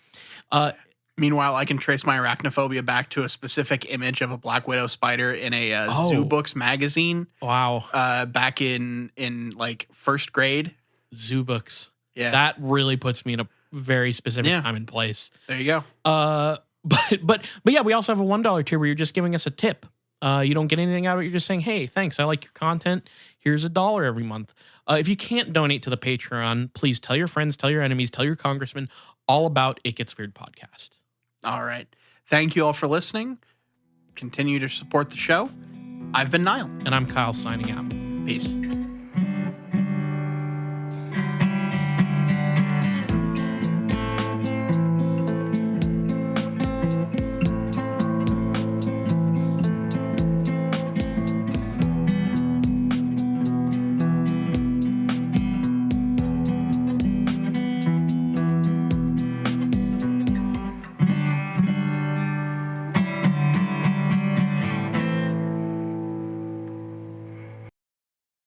Meanwhile, I can trace my arachnophobia back to a specific image of a Black Widow spider in a Zoo Books magazine. Wow. Back in like first grade. Zoo Books. Yeah. That really puts me in a very specific time and place. There you go. But yeah, we also have a $1 tier where you're just giving us a tip. You don't get anything out of it. You're just saying, hey, thanks, I like your content. Here's $1 every month. If you can't donate to the Patreon, please tell your friends, tell your enemies, tell your congressman all about It Gets Weird Podcast. All right. Thank you all for listening. Continue to support the show. I've been Nile. And I'm Kyle, signing out. Peace.